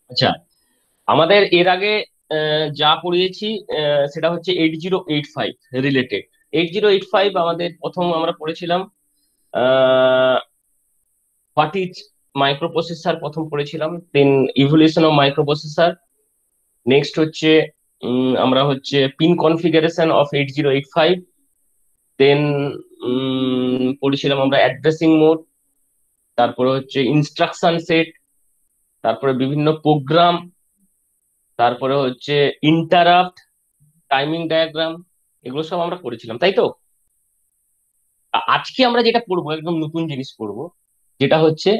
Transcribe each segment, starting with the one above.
আচ্ছা, আমাদের এর আগে যা পড়িয়েছি সেটা হচ্ছে 8085 রিলেটেড। 8085 আমাদের প্রথম আমরা পড়েছিলাম হোয়াট ইজ মাইক্রো প্রসেসর, প্রথম পড়েছিলাম। Then evolution of microprocessor. Next হচ্ছে আমরা হচ্ছে পিন কনফিগারেশন অফ 8085। দেন পড়েছিলাম আমরা অ্যাড্রেসিং মোড। তারপরে হচ্ছে ইনস্ট্রাকশন সেট। তারপরে বিভিন্ন প্রোগ্রাম। তারপরে হচ্ছে ইন্টারাপ্ট, টাইমিং ডায়াগ্রাম। এগুলো সব আমরা করেছিলাম, তাই তো? আজকে আমরা যেটা পড়বো একদম নতুন জিনিস পড়বো, যেটা হচ্ছে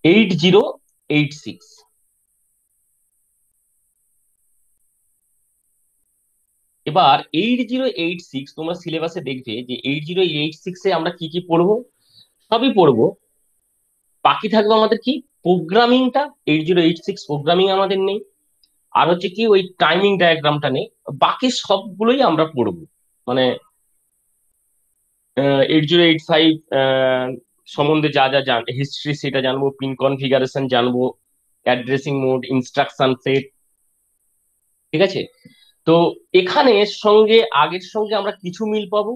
8086। এবার 8086 তোমরা সিলেবাসে দেখবে যে 8086 এ আমরা কি কি পড়বো। সবই পড়বো। বাকি থাকবে আমাদের কি, প্রোগ্রামিংটা। 8086 প্রোগ্রামিং আমাদের নেই। আর হচ্ছে কি ওই টাইমিং ডায়াগ্রামটা নেই। বাকি সবগুলোই আমরা পড়বো। মানে 8085 সম্বন্ধে যা যা হিস্ট্রি সেটা জানবো, পিন কনফিগারেশন জানবো, অ্যাড্রেসিং মোড, ইনস্ট্রাকশন সেট। ঠিক আছে? তো এখানে সঙ্গে আগের সঙ্গে আমরা কিছু মিল পাবো,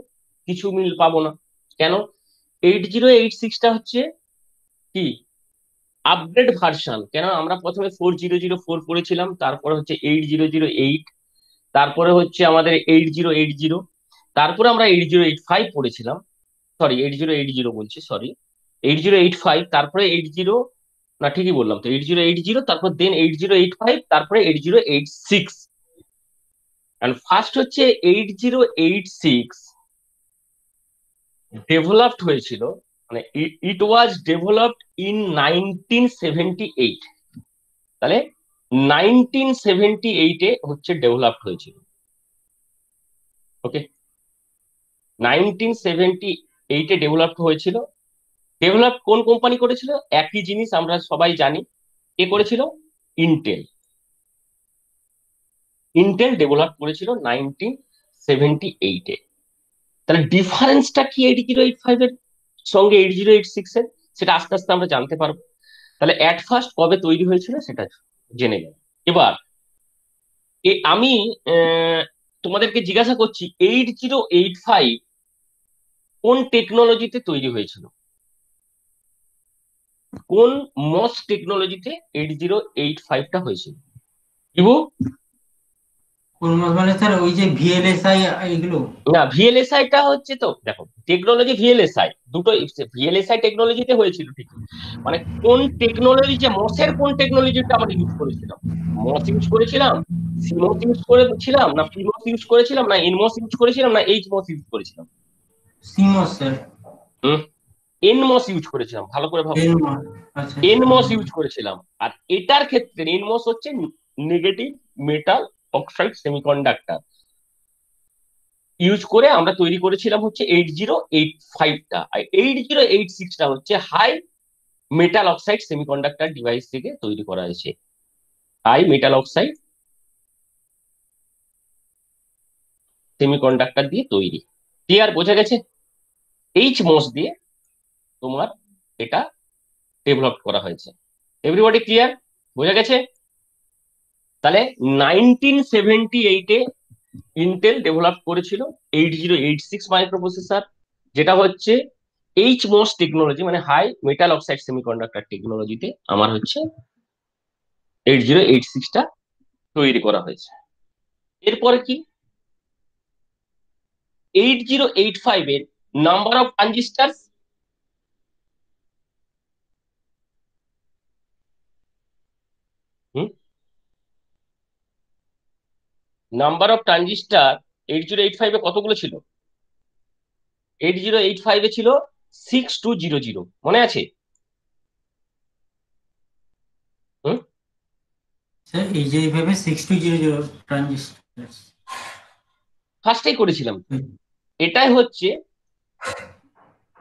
কিছু মিল পাবো না। কেন? 8086টা হচ্ছে কি, আপগ্রেড ভার্সন। কেন? আমরা প্রথমে 4004 পড়েছিলাম, তারপরে হচ্ছে 8008, তারপরে হচ্ছে আমাদের 8080, তারপরে আমরা 8085 পড়েছিলাম। সরি, 8080 বলছি, সরি, 8085, তারপরে 80, না ঠিকই বললাম তো, 8080, তারপর দেন 8085, তারপরে 8086। এন্ড ফার্স্ট হচ্ছে 8086 ডেভেলপড হয়েছিল, মানে ইট ওয়াজ ডেভেলপড ইন 1978। তাহলে 1978-এ হচ্ছে ডেভেলপড হয়েছিল। ওকে, 1978-এ ডেভেলপড হয়েছিল। ডেভেলপ কোন কোম্পানি করেছিল? একই জিনিস আমরা সবাই জানি। কে করেছিল? ইন্টেল। ইন্টেল ডেভেলপ করেছিল 1978-এ। তাহলে ডিফারেন্সটা কি 8085 এর সঙ্গে 8086 এর, সেটা আস্তে আস্তে আমরা জানতে পারবো। তাহলে অ্যাট ফার্স্ট কবে তৈরি হয়েছিল সেটা জেনে গেল। এবার আমি আহ, তোমাদেরকে জিজ্ঞাসা করছি, 8085 কোন টেকনোলজিতে তৈরি হয়েছিল? কোন মস টেকনোলজিতে 8085টা হয়েছিল? ইবু? কোন মাস মানে স্যার ওই যে ভিএলএসআই এগুলো? না, ভিএলএসআই টা হচ্ছে, তো দেখো টেকনোলজি ভিএলএসআই দুটো, ভিএলএসআই টেকনোলজিতে হয়েছিল ঠিকই। মানে কোন টেকনোলজি, যে মসের কোন টেকনোলজিটা আমরা ইউজ করেছিলাম? মস ইউজ করেছিলাম, সিমস ইউজ করেছিলাম, না পিমস ইউজ করেছিলাম, না এনমস ইউজ করেছিলাম, না এইচমস ইউজ করেছিলাম? CMOS sir. Hmm, NMOS use করেছিলাম, ভালো করে ভাবো। টেন মাস। আচ্ছা আচ্ছা, এনমস ইউজ করেছিলাম। আর এটার ক্ষেত্রে এনমস হচ্ছে negative metal oxide semiconductor use করে আমরা তৈরি করেছিলাম হচ্ছে 8085টা। আর 8086টা হচ্ছে high metal oxide semiconductor device থেকে তৈরি করা হয়েছে। হাই মেটাল অক্সাইড সেমিকন্ডাক্টর দিয়ে তৈরি। ক্লিয়ার? বোঝা গেছে? এইচ মস দিয়ে তোমার এটা ডেভেলপ করা হয়েছে। Everybody clear? বোঝা গেছে? তাহলে 1978-এ ইন্টেল ডেভেলপ করেছিল 8086 মাইক্রোপ্রসেসর, যেটা হচ্ছে এইচ মস টেকনোলজি, মানে হাই মেটাল অক্সাইড সেমিকন্ডাক্টর টেকনোলজিতে আমার হচ্ছে 8086টা তৈরি করা হয়েছে। এরপরে কি, 8085 এর number of transistor, number of transistor 8085-এ কতগুলো ছিল? 8085-এ ছিল 6200, মনে আছে? হুম, স্যার এই যে এইভাবে 6200 ট্রানজিস্টার। ফার্স্টেই করেছিলাম। এটাই হচ্ছে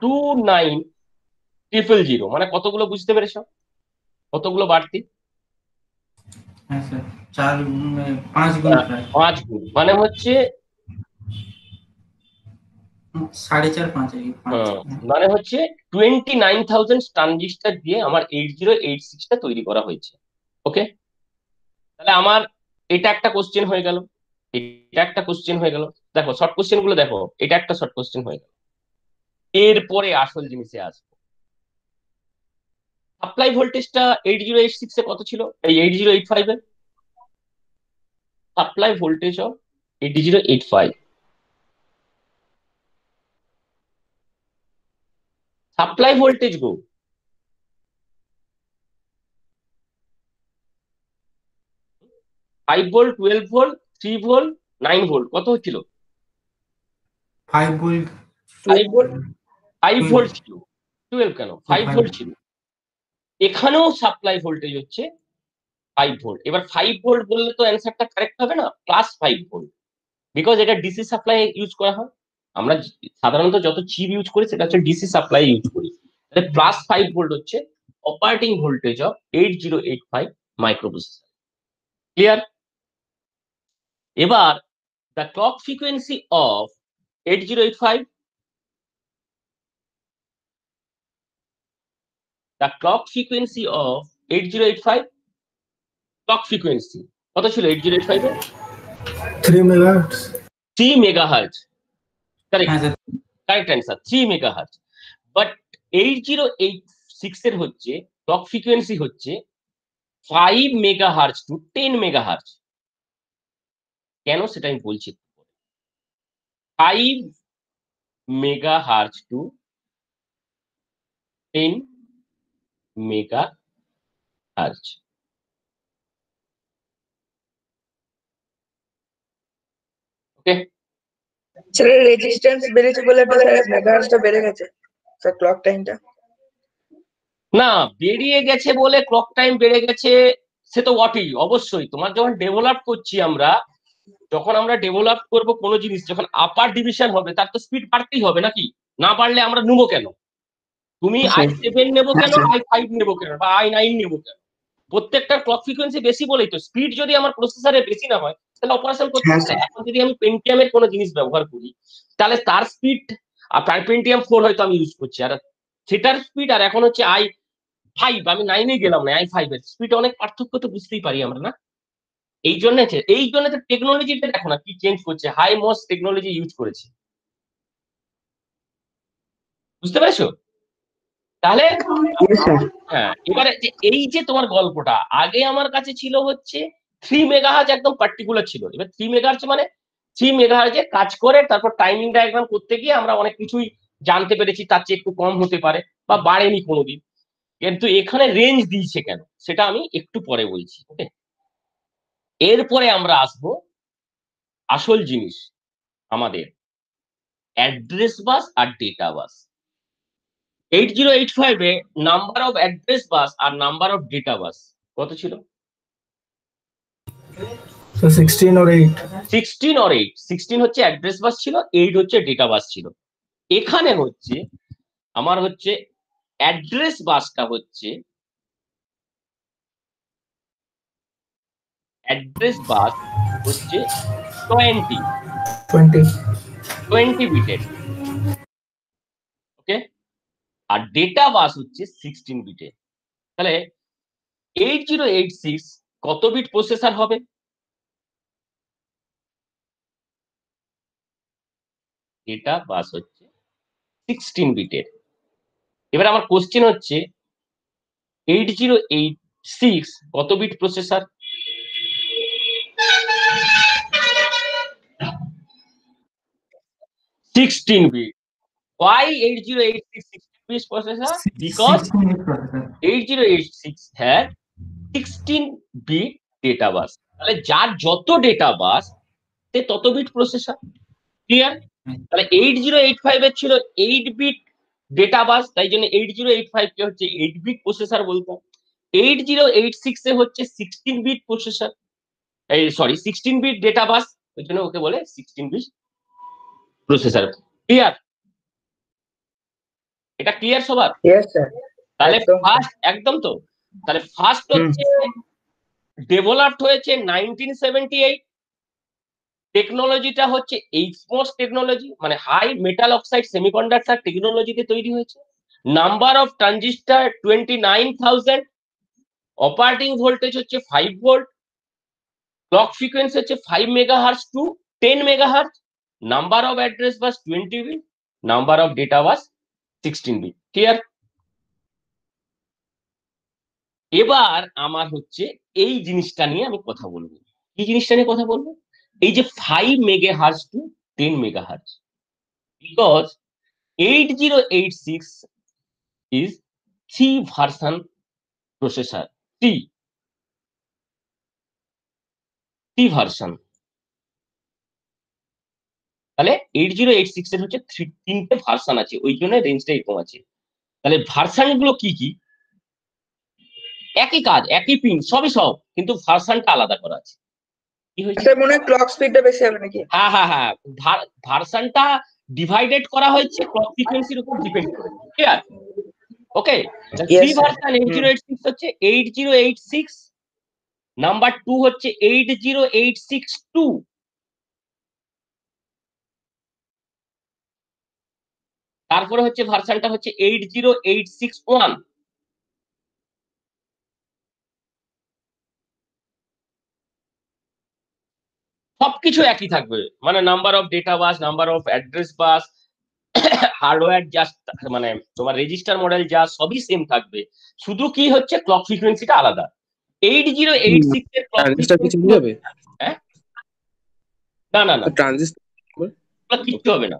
29000, মানে কতগুলো বুঝতে পেরেছো? কতগুলো বাড়তি? হ্যাঁ স্যার, চার 5 গুণ প্রায়। 5 গুণ, মানে হচ্ছে 4.5 5 আর কি, 5। মানে হচ্ছে 29000 ট্রানজিস্টার দিয়ে আমার 8086টা তৈরি করা হয়েছে। ওকে, তাহলে আমার এটা একটা কোশ্চেন হয়ে গেল, এটা একটা কোশ্চেন হয়ে গেল। দেখো শর্ট কোশ্চেন গুলো দেখো, এটা একটা শর্ট কোশ্চেন হয়ে গেল। এরপরে আসল জিনিসে আসবো। সাপ্লাই ভোল্টেজটা 8086 এ কত ছিল, এই 8085 এ? Supply voltage of 8085, supply voltage গো, 5 ভোল্ট, 12 ভোল্ট, 3 ভোল্ট, 9 ভোল্ট, কত হচ্ছিল? 5 ভোল্ট, 5 ভোল্ট, 5 ভোল্ট 12, ছিল, 12 কেন, ও 5 ভোল্ট 5, ছিল। এখানেও সাপ্লাই ভোল্টেজ হচ্ছে 5 ভোল্ট। এবার 5 ভোল্ট বললে তো অ্যান্সারটা কারেক্ট হবে না, +5 ভোল্ট, বিকজ এটা ডিসি সাপ্লাই ইউজ করা হয়। আমরা সাধারণত যত চিপ ইউজ করি সেটা হচ্ছে ডিসি সাপ্লাই ইউজ করি। তাহলে +5 ভোল্ট হচ্ছে operating voltage of 8085 microprocessor. Clear? এবার the clock frequency of 8085, the clock frequency of 8085, clock frequency কত ছিল 8085 এ? 3 মেগাহার্টজ। 3 মেগাহার্জ, কারেক্ট, হ্যাঁ sir. Correct answer 3 megahertz. But 8086 এর হচ্ছে ক্লক ফ্রিকোয়েন্সি হচ্ছে 5 মেগাহার্জ টু 10 মেগাহার্জ। কেন সেটা আমি বলছি। 5 megahertz to 10 megahertz. Okay, sir resistance বেড়েছে বলে একটা স্যার মেগাহার্টজটা বেড়ে গেছে স্যার ক্লক টাইমটা। না বেরিয়ে গেছে বলে ক্লক টাইম বেড়ে গেছে, সে তো বটেই, অবশ্যই। তোমার যখন ডেভেলপ করছি আমরা, যখন আমরা ডেভেলপ করব কোনো জিনিস, যখন আপার ডিভিশন হবে তার তো স্পিড বাড়তেই হবে নাকি? না বাড়লে আমরা নেবো কেন? তুমি i7 নেবো কেন, i5 নেবো কেন, বা i9 নেবো কেন? প্রত্যেকটা ক্লক ফ্রিকোয়েন্সি বেশি বলেই তো, স্পিড যদি আমার প্রসেসরে বেশি না হয় তাহলে অপারেশন করতে হ্যাঁ পারে। স্যার। এখন যদি আমি পেন্টিয়ামের কোনো জিনিস ব্যবহার করি, তাহলে তার স্পিড, আর পেন্টিয়াম 4 হয়তো আমি ইউজ করছি, আর সেটার স্পিড আর এখন হচ্ছে i5, আমি 9-এ গেলাম না, i5 এর স্পিড অনেক পার্থক্য তো বুঝতেই পারি আমরা না? এই জন্য তো টেকনোলজিটা দেখো না কি চেঞ্জ করছে, হাই মোস্ট টেকনোলজি ইউজ করেছে। বুঝতে পেরেছো? তাহলে হ্যাঁ, এবারে এই যে তোমার গল্পটা, আগে আমার কাছে ছিল হচ্ছে 3 মেগাহার্জ, একদম পার্টিকুলার ছিল। এবার 3 মেগাহার্জ মানে 3 মেগাহার্জে কাজ করে, তারপর টাইমিং ডায়াগ্রাম করতে গিয়ে আমরা অনেক কিছুই জানতে পেরেছি, তার চেয়ে একটু কম হতে পারে বা বাড়েনি কোনোদিন। কিন্তু এখানে রেঞ্জ দিয়েছে কেন সেটা আমি একটু পরে বলছি। ওকে, এরপরে আমরা আসবো আসল জিনিস, আমাদের অ্যাড্রেস বাস আর ডেটা বাস। 8085 এ নাম্বার অফ অ্যাড্রেস বাস আর নাম্বার অফ ডেটা বাস কত ছিল? So 16 or 8? 16 or 8। 16 হচ্ছে অ্যাড্রেস বাস ছিল, 8 হচ্ছে ডেটা বাস ছিল। এখানে হচ্ছে আমার হচ্ছে অ্যাড্রেস বাসটা হচ্ছে, অ্যাড্রেস বাস হচ্ছে 20 20. 20 বিটের। ওকে, আর ডেটা বাস হচ্ছে 16 বিটের। তাহলে 8086 কত বিট প্রসেসর হবে? ডেটা বাস হচ্ছে 16 বিটের। এবার আমার কোশ্চেন হচ্ছে 8086 কত bit processor? 16 bit. Why 8086 16 bit processor? Because 16 processor. 8086 had 16 bit data bus. তাহলে যার যত ডেটা বাস সে তত বিট প্রসেসর। ক্লিয়ার? তাহলে 8085 এর ছিল 8 বিট ডেটা বাস, তাই জন্য 8085 কে হচ্ছে 8 বিট প্রসেসর বলতাম। 8086 এ হচ্ছে 16 বিট প্রসেসর, এই সরি 16 বিট ডেটা বাস, ওই জন্য ওকে বলে 16 বিট প্রসেসর। ক্লিয়ার? এটা ক্লিয়ার সবার? ইয়েস স্যার, তাহলে একদম ফার্স্ট, একদম তো। তাহলে ফার্স্ট হচ্ছে ডেভেলপড হয়েছে 1978। টেকনোলজিটা হচ্ছে এইচমোস টেকনোলজি, মানে হাই মেটাল অক্সাইড সেমিকন্ডাক্টর টেকনোলজিতে তৈরি হয়েছে। Number of transistor 29,000, operating voltage হচ্ছে 5 ভোল্ট, ক্লক ফ্রিকোয়েন্সি হচ্ছে 5 megahertz to 10 megahertz, number of address bus 20 bit, number of data bus 16 bit. Clear? এবার আমার হচ্ছে এই জিনিসটা নিয়ে আমি কথা বলবো। কি জিনিসটা নিয়ে কথা বলবো? এই যে 5 megahertz to 10 megahertz, because 8086 is 3 version processor, 3 version. তাহলে 8086 এর হচ্ছে তিনটে ভার্সন আছে, ওই জন্য রেঞ্জটা এরকম আছে। তাহলে ভার্সন গুলো কি কি? একই কাজ, একই পিন, সবই সব, কিন্তু ভার্সনটা আলাদা করা আছে। কি হয়েছে? স্যার মনে হয় ক্লক স্পিডটা বেশি হবে নাকি? হ্যাঁ হ্যাঁ হ্যাঁ, ভার্সনটা ডিভাইডেড করা হয়েছে ক্লক ফ্রিকোয়েন্সির উপর ডিপেন্ড করে। ক্লিয়ার? ওকে, ইয়েস 3 স্যার। ভার্সন 8086 হচ্ছে 8086, নাম্বার 2 হচ্ছে 80862, তারপরে হচ্ছে ভার্সনটা হচ্ছে 80861। সবকিছু একই থাকবে, মানে number of data bus, number of address bus, hardware just, মানে তোমার রেজিস্টার মডেল যা সবই সেম থাকবে, শুধু কি হচ্ছে ক্লক ফ্রিকোয়েন্সিটা আলাদা। 8086 এর ক্লক ট্রানজিস্টার কি চেঞ্জ ফ্রিকোয়েন্সি, হবে? হ্যাঁ, না না না, ট্রানজিস্টার কিচ্ছু হবে না,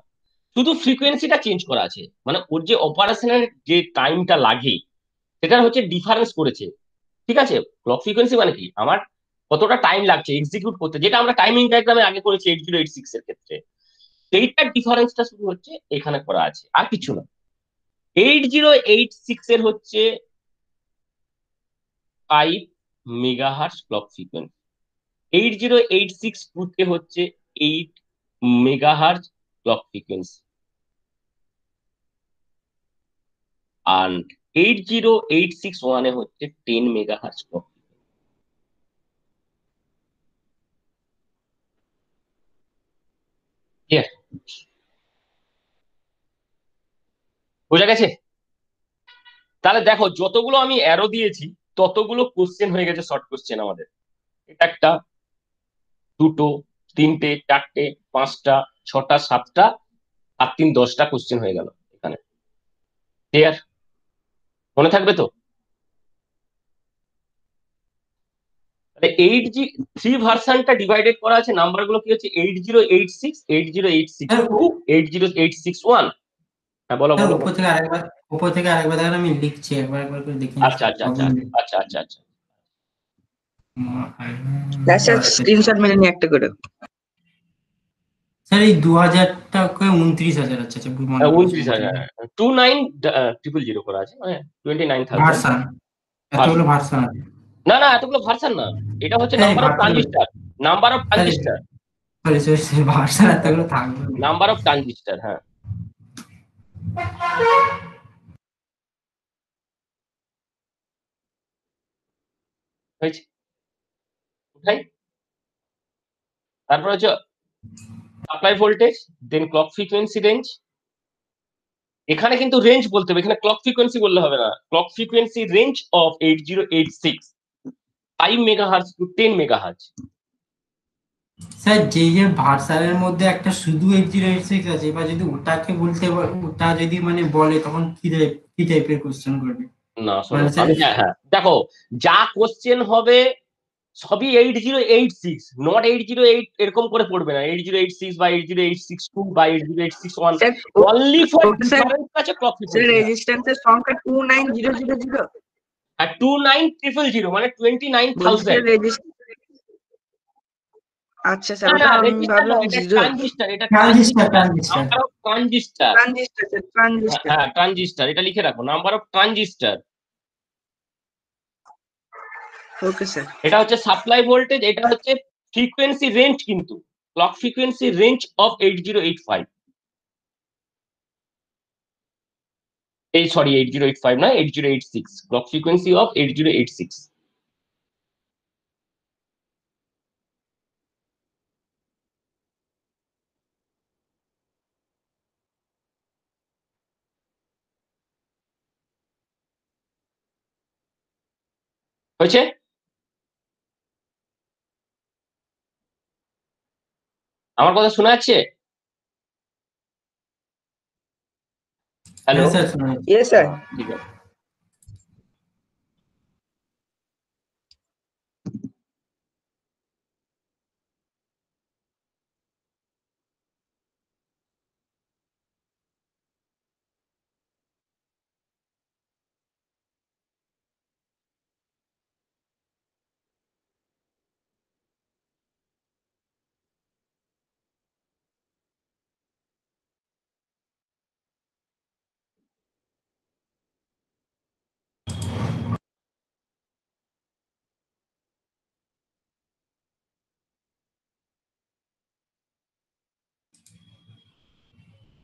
শুধু ফ্রিকোয়েন্সিটা চেঞ্জ করা আছে, মানে ওর যে অপারেশনের যে টাইমটা লাগে সেটার হচ্ছে ডিফারেন্স করেছে। ঠিক আছে? ক্লক ফ্রিকোয়েন্সি মানে কি, আমার কতটা টাইম লাগছে এক্সিকিউট করতে, যেটা আমরা টাইমিং ডায়াগ্রামে আগে করেছি 8086 এর ক্ষেত্রে, সেইটার ডিফারেন্সটা শুধু হচ্ছে এখানে করা আছে, আর কিছু না। 8086 এর হচ্ছে 5 মেগাহার্টজ ক্লক ফ্রিকোয়েন্সি, 8086 তে হচ্ছে 8 মেগাহার্টজ ক্লক ফ্রিকোয়েন্সি, আর 80861 এ হচ্ছে 10 মেগাহার্টজ ক্লক। ক্লিয়ার? বোঝা গেছে? তাহলে দেখো, যতগুলো আমি অ্যারো দিয়েছি ততগুলো কোশ্চেন হয়ে গেছে, শর্ট কোশ্চেন আমাদের। এটা একটা, দুটো, তিনটে, চারটে, পাঁচটা, ছটা, সাতটা, আর 3 10টা কোশ্চেন হয়ে গেল এখানে। ক্লিয়ার? মনে থাকবে তো? তাহলে 3 ভার্সনটা ডিভাইডেড করা আছে, নাম্বার গুলো কি হচ্ছে 8086, 8086 8086 হ্যাঁ, বলো স্যার বলো উপর বলো। থেকে আরেকবার, দেখেন আমি লিখছি, একবার একবার করে দেখে আচ্ছা নিচ্ছি আচ্ছা আচ্ছা প্রবলেম নেই। আচ্ছা আচ্ছা আচ্ছা। স্যার স্ক্রিনশট মেরে নিয়ে একটা করে। স্যার এই 2000টাকে 29,000, আচ্ছা আচ্ছা মনে পড়েছে 29,000, 29,000 করা আছে, মানে 29,000 ভার্সান, এতগুলো ভার্সন। ভার্সান আছে। না না, এতগুলো ভার্সন না, এটা হচ্ছে এই number of version, transistor, number of sorry transistor, sorry sorry sorry, version এতগুলো থাকবে না। Number of transistor. হ্যাঁ, হয়েছে। উঠাই। তারপর হচ্ছে সাপ্লাই ভোল্টেজ, দেন ক্লক ফ্রিকোয়েন্সি রেঞ্জ। এখানে কিন্তু রেঞ্জ বলতে হবে, এখানে ক্লক ফ্রিকোয়েন্সি বললে হবে না। Clock frequency range of 8086, 5 megahertz to 10 megahertz. Sir যে ভার্সানের মধ্যে একটা শুধু 8086 আছে, এবার যদি ওটাকে বলতে ওটা যদি মানে বলে, তখন কি টাইপের কোশ্চেন করবে? না শোনো, মানে স্যার আমি, হ্যাঁ হ্যাঁ, দেখো, যা কোশ্চেন হবে সবই 8086, নট 808 এরকম করে পড়বে না, 8086 বা 80862 বা 8086 স্যার অনলি ফর ওটা স্যার, ডিফারেন্স আছে ক্লক স্যার ফ্রিকোয়েন্সি। রেজিস্ট্যান্সের সংখ্যা 29000। আর 29000 মানে বলছি যে 29,000। আচ্ছা স্যার, না না, ওটা আমি রেজিস্টার ভাবলাম নয়, এটা জিরো। ট্রানজিস্টার, এটা transistor, transistor, number of transistor. Transistor sir, transistor. হ্যাঁ, ট্রানজিস্টার, এটা লিখে রাখো, number of transistor. Okay sir. এটা হচ্ছে সাপ্লাই ভোল্টেজ, এটা হচ্ছে ফ্রিকোয়েন্সি রেঞ্জ, কিন্তু ক্লক ফ্রিকোয়েন্সি রেঞ্জ অফ 8085, এই সরি 8085 নয়, 8086, ক্লক ফ্রিকোয়েন্সি অফ 8086। হয়েছে? আমার কথা শোনা যাচ্ছে? হ্যালো? হ্যাঁ স্যার শোনা যাচ্ছে। Yes sir. ঠিক আছে।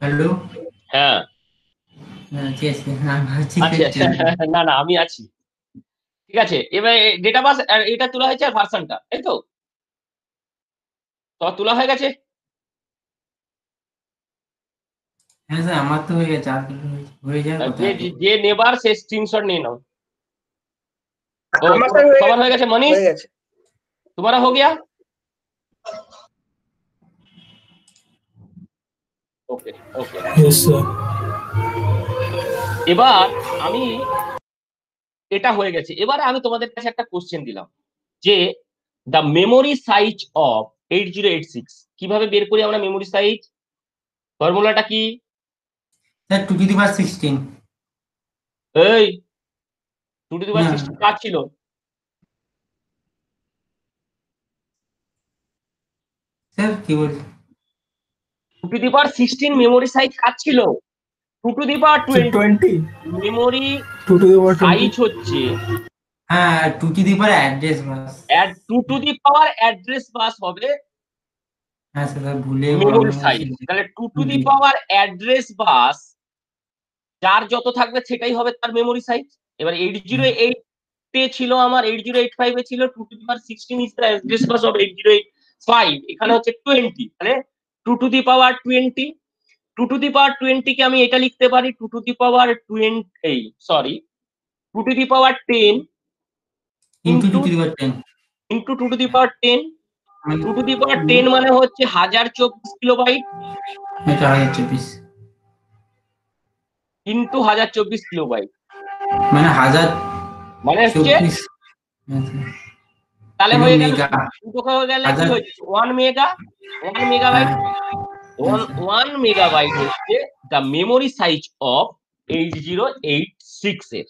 হ্যালো। হ্যাঁ, হ্যাঁ ঠিক আছে, হ্যাঁ ভাবছি আচ্ছা। চলবে। না না, আমি আছি। ঠিক আছে, এবার ডেটা বাস এটা তোলা হয়েছে আর ভার্সনটা, তাই তো? তো তোলা হয়ে গেছে। হ্যাঁ স্যার আমার তো হয়ে গেছে, আর কিছু হয়ে যাওয়ার কথা যে এখন। যে নেবার সে স্ক্রিনশট নিয়ে নাও। ও আমার স্যার হয়ে সবার গেছে হয়ে স্যার, গেছে। মনীষ, হয়ে গেছে। তোমারা हो गया? ওকে ওকে। Yes, sir. এবার আমি এটা হয়ে গেছে, এবারে আমি তোমাদের কাছে একটা কোশ্চেন দিলাম যে দ্য মেমোরি সাইজ অফ 8086 কিভাবে বের করি আমরা মেমোরি সাইজ? ফর্মুলাটা কি? স্যার 2^16। এই 2^16 না কার ছিল? স্যার কি বলছেন? 2^16 মেমোরি সাইজ কার ছিল? 2^20 20. Memory 2 to the power 20. Size হচ্ছে হ্যাঁ 2^, অ্যাড্রেস বাস। অ্যাড 2 অ্যাড্রেস বাস হবে হ্যাঁ স্যার ভুলে বড় মেমোরি মনে সাইজ। তাহলে 2 অ্যাড্রেস বাস যার যত থাকবে সেটাই হবে তার মেমোরি সাইজ। এবার 808 এ ছিল আমার, 8085 এ ছিল 2^16 is the address bus of 8085। এখানে হচ্ছে 20, তাহলে 2^20। 2^20 কে আমি এটা লিখতে পারি 2^20, সরি 2^10 ইন্টু ইন্টু 2^10। ইন্টু 2^10। 2^10 মানে হচ্ছে 1024 কিলোবাইট এটা 1024, ইন্টু 1024 কিলোবাইট মানে মানে হচ্ছে 1024। হ্যাঁ, স্যার। তাহলে কিলো হয়ে গেল মেগা। কি? দুটো হয়ে গেলে কি 1000। হয়েছে? 1 মেগাবাইট। হ্যাঁ হ্যাঁ স্যার। 1 মেগাবাইট হচ্ছে দ্য মেমোরি সাইজ অফ 8086 এর।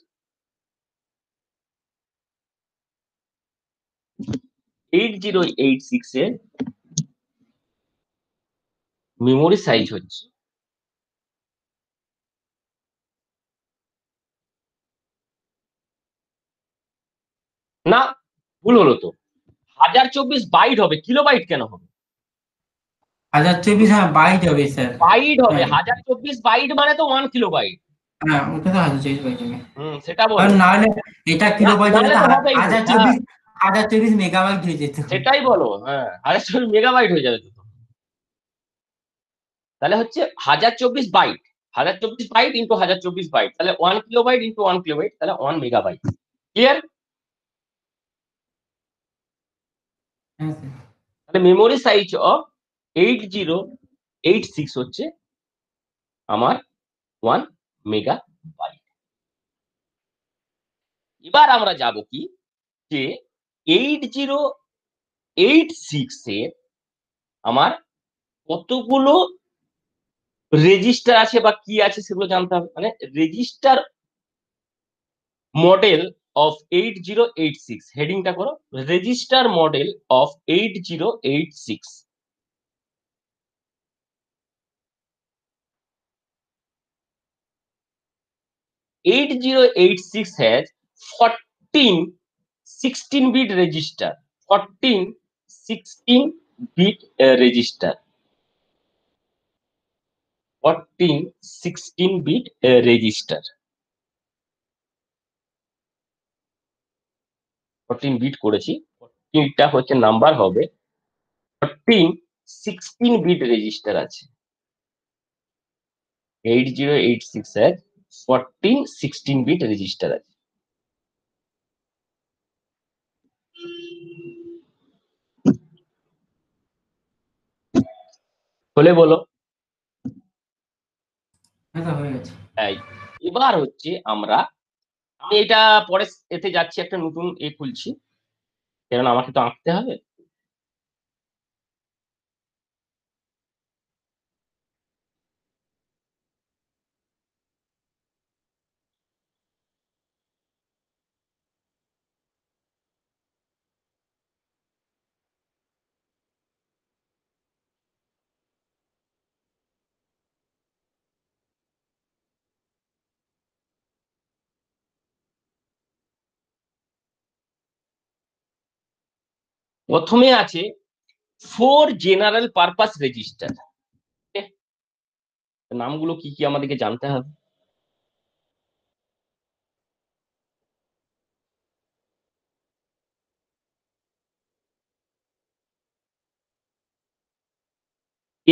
8086 এর মেমোরি সাইজ হচ্ছে, না ভুল হলো তো, 1024 বাইট হবে, কিলোবাইট কেন হবে? 1024, হ্যাঁ বাইট হবে স্যার। বাইট হবে, হ্যাঁ 1024 বাইট মানে তো 1 কিলোবাইট। হ্যাঁ ওটা তো 1024 বাইট হবে। সেটা আর বলো। নাহলে এটা না কিলোবাইট হলে নাহলে তো তো হবেই না। হ্যাঁ 1024 মেগাবাইট হয়ে যেত। সেটাই বলো, হ্যাঁ 1024 মেগাবাইট হয়ে যাবে তো। তাহলে হচ্ছে 1024 বাইট, 1024 বাইট ইন্টু 1024 বাইট, তাহলে 1 কিলোবাইট ইন্টু 1 কিলোবাইট, তাহলে 1 মেগাবাইট। ক্লিয়ার? হ্যাঁ স্যার। তাহলে মেমোরি সাইজ অফ 8086 হচ্ছে আমার 1 মেগাবাইট। এবার আমরা যাব কি, যে 8086 এ আমার কতগুলো রেজিস্টার আছে বা কি আছে সেগুলো জানতে হবে। মানে রেজিস্টার মডেল অফ 8086, হেডিংটা করো register model of 8086। 8086 has 14 16-bit register, 14 16-bit register, 14 16-bit register, 14 bit করেছি, 14টা হচ্ছে নাম্বার হবে, 14 16-bit রেজিস্টার আছে। 8086 has 14 16-bit রেজিস্টার আছে। হলে বলো। হ্যাঁ স্যার হয়ে গেছে। এই, এবার হচ্ছে আমি এটা পরে এতে যাচ্ছি, একটা নতুন খুলছি, কারণ আমাকে তো আঁকতে হবে। প্রথমে আছে 4 জেনারেল পারপাস রেজিস্টার। নামগুলো কি কি আমাদেরকে জানতে হবে।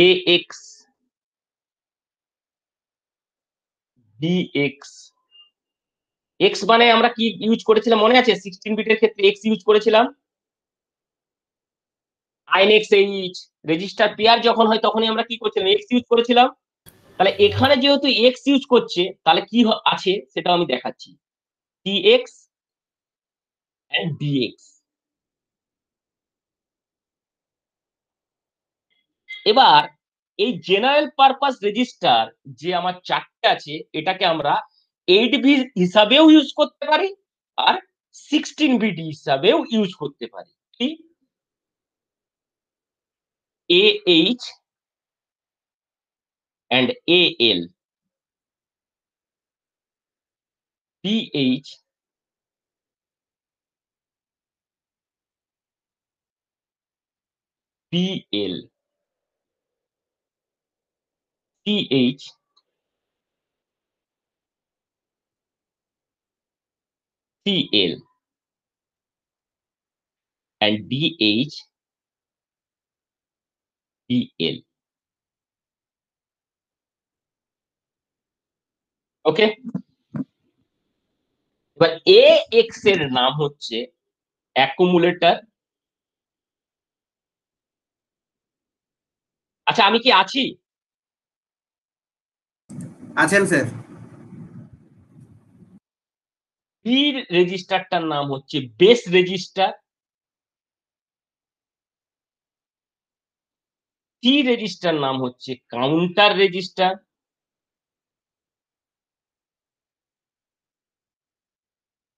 AX, DX। এক্স মানে আমরা কি ইউজ করেছিলাম মনে আছে? 16 বিটের ক্ষেত্রে এক্স ইউজ করেছিলাম। আইএনএক্স এইচ রেজিস্টার পেয়ার যখন হয় তখনই আমরা কি করছিলাম? এক্স ইউজ করেছিলাম। তাহলে এখানে যেহেতু এক্স ইউজ করছে, তাহলে কি আছে সেটাও আমি দেখাচ্ছি। TX and DX. এবার এই জেনারেল পারপাস রেজিস্টার যে আমার 4টে আছে, এটাকে আমরা 8 বিট হিসাবেও ইউজ করতে পারি, আর 16 বিট হিসাবেও ইউজ করতে পারি। কি? AH and AL, PH, PL, CH, CL and DH, DL. ওকে, এবার AX এর নাম হচ্ছে অ্যাকুমুলেটর। আচ্ছা, আমি কি আছি? আছেন স্যার। বি রেজিস্টারটার নাম হচ্ছে বেস রেজিস্টার। সি রেজিস্টার নাম হচ্ছে কাউন্টার রেজিস্টার।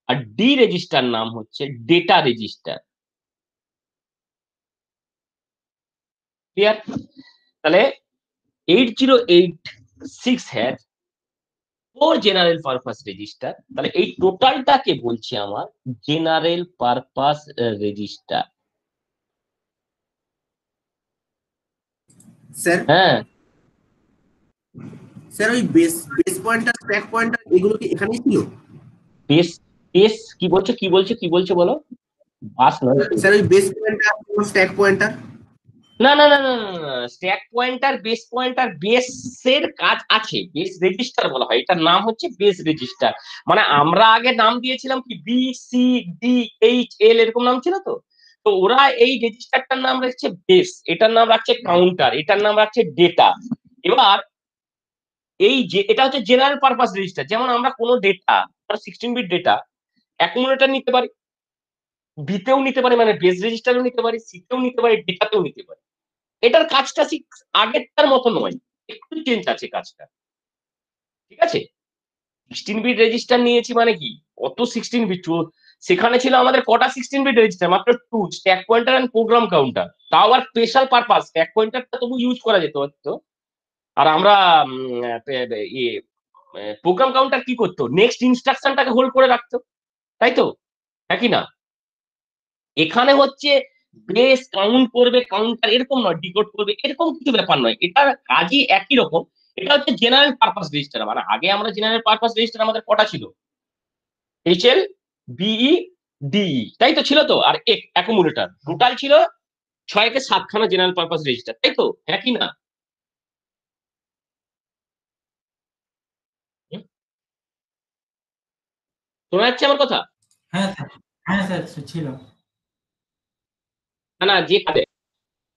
আর ডি রেজিস্টার নাম হচ্ছে ডেটা রেজিস্টার। ক্লিয়ার? তাহলে 8086 হ্যাজ 4 জেনারেল পারপাস রেজিস্টার। তাহলে এই টোটালটাকে বলছি আমার জেনারেল পারপাস রেজিস্টার। স্যার হ্যাঁ, স্যার ওই base base pointer stack pointer এগুলো কি এখানেই ছিল? বেস বেস কি বলছো, কি বলছো, কি বলছো বলো? বাস নয় তো। স্যার ওই বেস পয়েন্টার স্ট্যাক পয়েন্টার। না না না না না, স্ট্যাক পয়েন্টার বেস পয়েন্টার, বেসের কাজ আছে, বেস রেজিস্টার বলা হয়, এটার নাম হচ্ছে বেস রেজিস্টার। মানে আমরা আগে নাম দিয়েছিলাম কি BCDHL, এরকম নাম ছিল তো। তো ওরা এই রেজিস্টারটার নাম রাখছে বেস, এটার নাম রাখছে কাউন্টার, এটার নাম রাখছে ডেটা। এবার এই যে এটা হচ্ছে জেনারেল পারপাস রেজিস্টার। যেমন আমরা কোনো ডেটা, 16 বিট ডেটা অ্যাকুমুলেটর নিতে পারি, বিতেও নিতে পারি, মানে বেস রেজিস্টারও নিতে পারি, সিতেও নিতে পারি, ডেটাতেও নিতে পারি। এটার কাজটা ঠিক আগেরটার মতো নয়, একটু চেঞ্জ আছে কাজটা। ঠিক আছে? 16 বিট রেজিস্টার নিয়েছি মানে কি, অত 16 বিট, সেখানে ছিল আমাদের কটা 16 বিট রেজিস্টার? মাত্র 2, stack pointer and program counter. তাও আর স্পেশাল পারপাস, স্ট্যাক পয়েন্টারটা তবু ইউজ করা যেত হয়তো। আর আমরা প্রোগ্রাম কাউন্টার কি করতো? নেক্সট ইনস্ট্রাকশনটাকে হোল্ড করে রাখতো, তাই তো? হ্যাঁ কি না? এখানে হচ্ছে বেস কাউন্ট করবে, কাউন্টার এরকম নয়, ডিকোড করবে এরকম কিছু ব্যাপার নয়, এটার কাজই একই রকম। এটা হচ্ছে জেনারেল পারপাস রেজিস্টার। মানে আগে আমরা জেনারেল পারপাস রেজিস্টার আমাদের কটা ছিল? HL, BE, DE, তাই তো ছিল তো? আর অ্যাকুমুলেটর টোটাল ছিল 6 কে 7 খানা জেনারেল পারপাস রেজিস্টার, তাই তো? হ্যাঁ কি না? হুম? শোনা যাচ্ছে আমার কথা? হ্যাঁ স্যার, হ্যাঁ স্যার ছিল। না না, যে